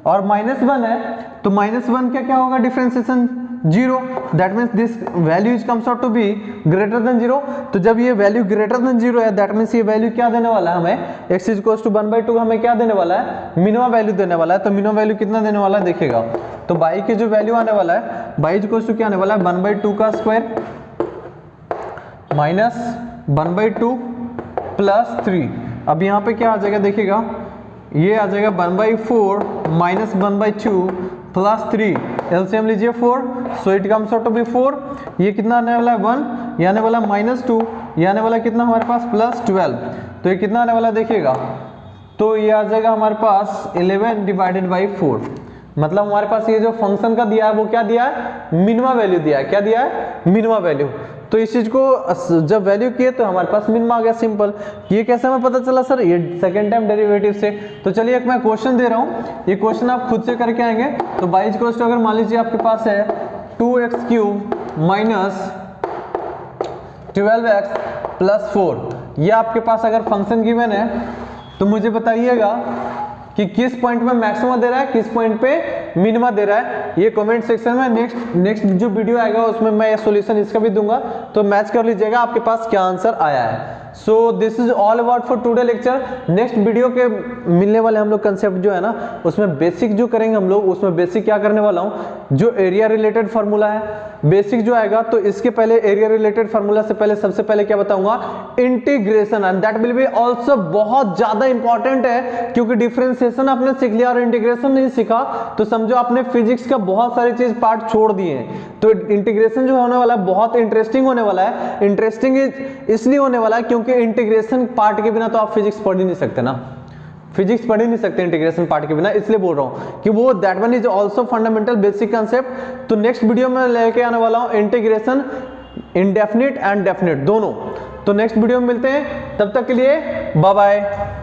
और -1 है तो -1 का क्या होगा differentiation 0। That means this value is comes out to be greater than 0। तो जब ये वैल्यू ग्रेटर देन 0 है दैट मीन्स ये वैल्यू क्या देने वाला है हमें, x इक्वल्स टू 1/2 हमें क्या देने वाला है, मिनिमम वैल्यू देने वाला है। तो मिनिमम वैल्यू कितना देने वाला है देखिएगा, तो y की जो वैल्यू आने वाला है y इक्वल्स टू क्या आने वाला है 1/2 का स्क्वायर माइनस 1/2 प्लस 3। अब यहाँ पे क्या आ जाएगा देखिएगा, ये आ जाएगा 1/4 माइनस 1/2 प्लस 3, एलसीएम लीजिए 4, so it comes out to be 4। ये कितना आने वाला है 1, ये आने वाला -2, ये आने वाला कितना हमारे पास +12। तो ये कितना आने वाला देखिएगा, तो ये आ जाएगा हमारे पास 11 डिवाइडेड बाई 4। मतलब हमारे पास ये जो फंक्शन का दिया है वो क्या दिया है, मिनिमम वैल्यू दिया है। क्या दिया है, मिनिमम वैल्यू। तो इस चीज को जब वैल्यू किए तो हमारे पास मिनिमम आ गया, सिंपल। ये कैसे हमें पता चला सर, ये सेकंड टाइम डेरिवेटिव से। तो चलिए एक मैं क्वेश्चन दे रहा हूँ, ये क्वेश्चन आप खुद से करके आएंगे। तो y इक्वल्स टू अगर मान लीजिए आपके पास है 2x³ माइनस 12x प्लस 4, ये आपके पास अगर फंक्शन गिवन है तो मुझे बताइएगा कि किस पॉइंट पे मैक्सिमम दे रहा है, किस पॉइंट पे मिनिमम दे रहा है। ये कमेंट सेक्शन में नेक्स्ट जो वीडियो आएगा उसमें मैं सॉल्यूशन इसका भी दूंगा, तो मैच कर लीजिएगा आपके पास क्या आंसर आया है। सो this is all about for today lecture. Next video के मिलने वाले हम लोग कंसेप्ट जो है ना, उसमें बेसिक जो करेंगे हम लोग, उसमें बेसिक क्या करने वाला हूँ, जो एरिया रिलेटेड फार्मूला है बेसिक जो आएगा। तो इसके पहले एरिया रिलेटेड फार्मूला से पहले सबसे पहले क्या बताऊंगा, integration, and that will be also बहुत ज्यादा इंपॉर्टेंट है, क्योंकि डिफरेंशिएशन आपने सीख लिया और इंटीग्रेशन नहीं सीखा तो समझो आपने फिजिक्स का बहुत सारी चीज पार्ट छोड़ दिए हैं। तो इंटीग्रेशन जो होने वाला है बहुत इंटरेस्टिंग होने वाला है। इंटरेस्टिंग इसलिए होने वाला है क्योंकि इंटीग्रेशन पार्ट के बिना तो आप फिजिक्स पढ़ ही नहीं सकते ना, फिजिक्स पढ़ ही नहीं सकते इंटीग्रेशन पार्ट के बिना, इसलिए बोल रहा हूं कि वो that one is also fundamental basic concept. तो नेक्स्ट वीडियो में लेके आने वाला हूं इंटीग्रेशन, इंडेफिनिट एंड डेफिनिट दोनों। तो नेक्स्ट वीडियो में मिलते हैं, तब तक के लिए बाय बाय।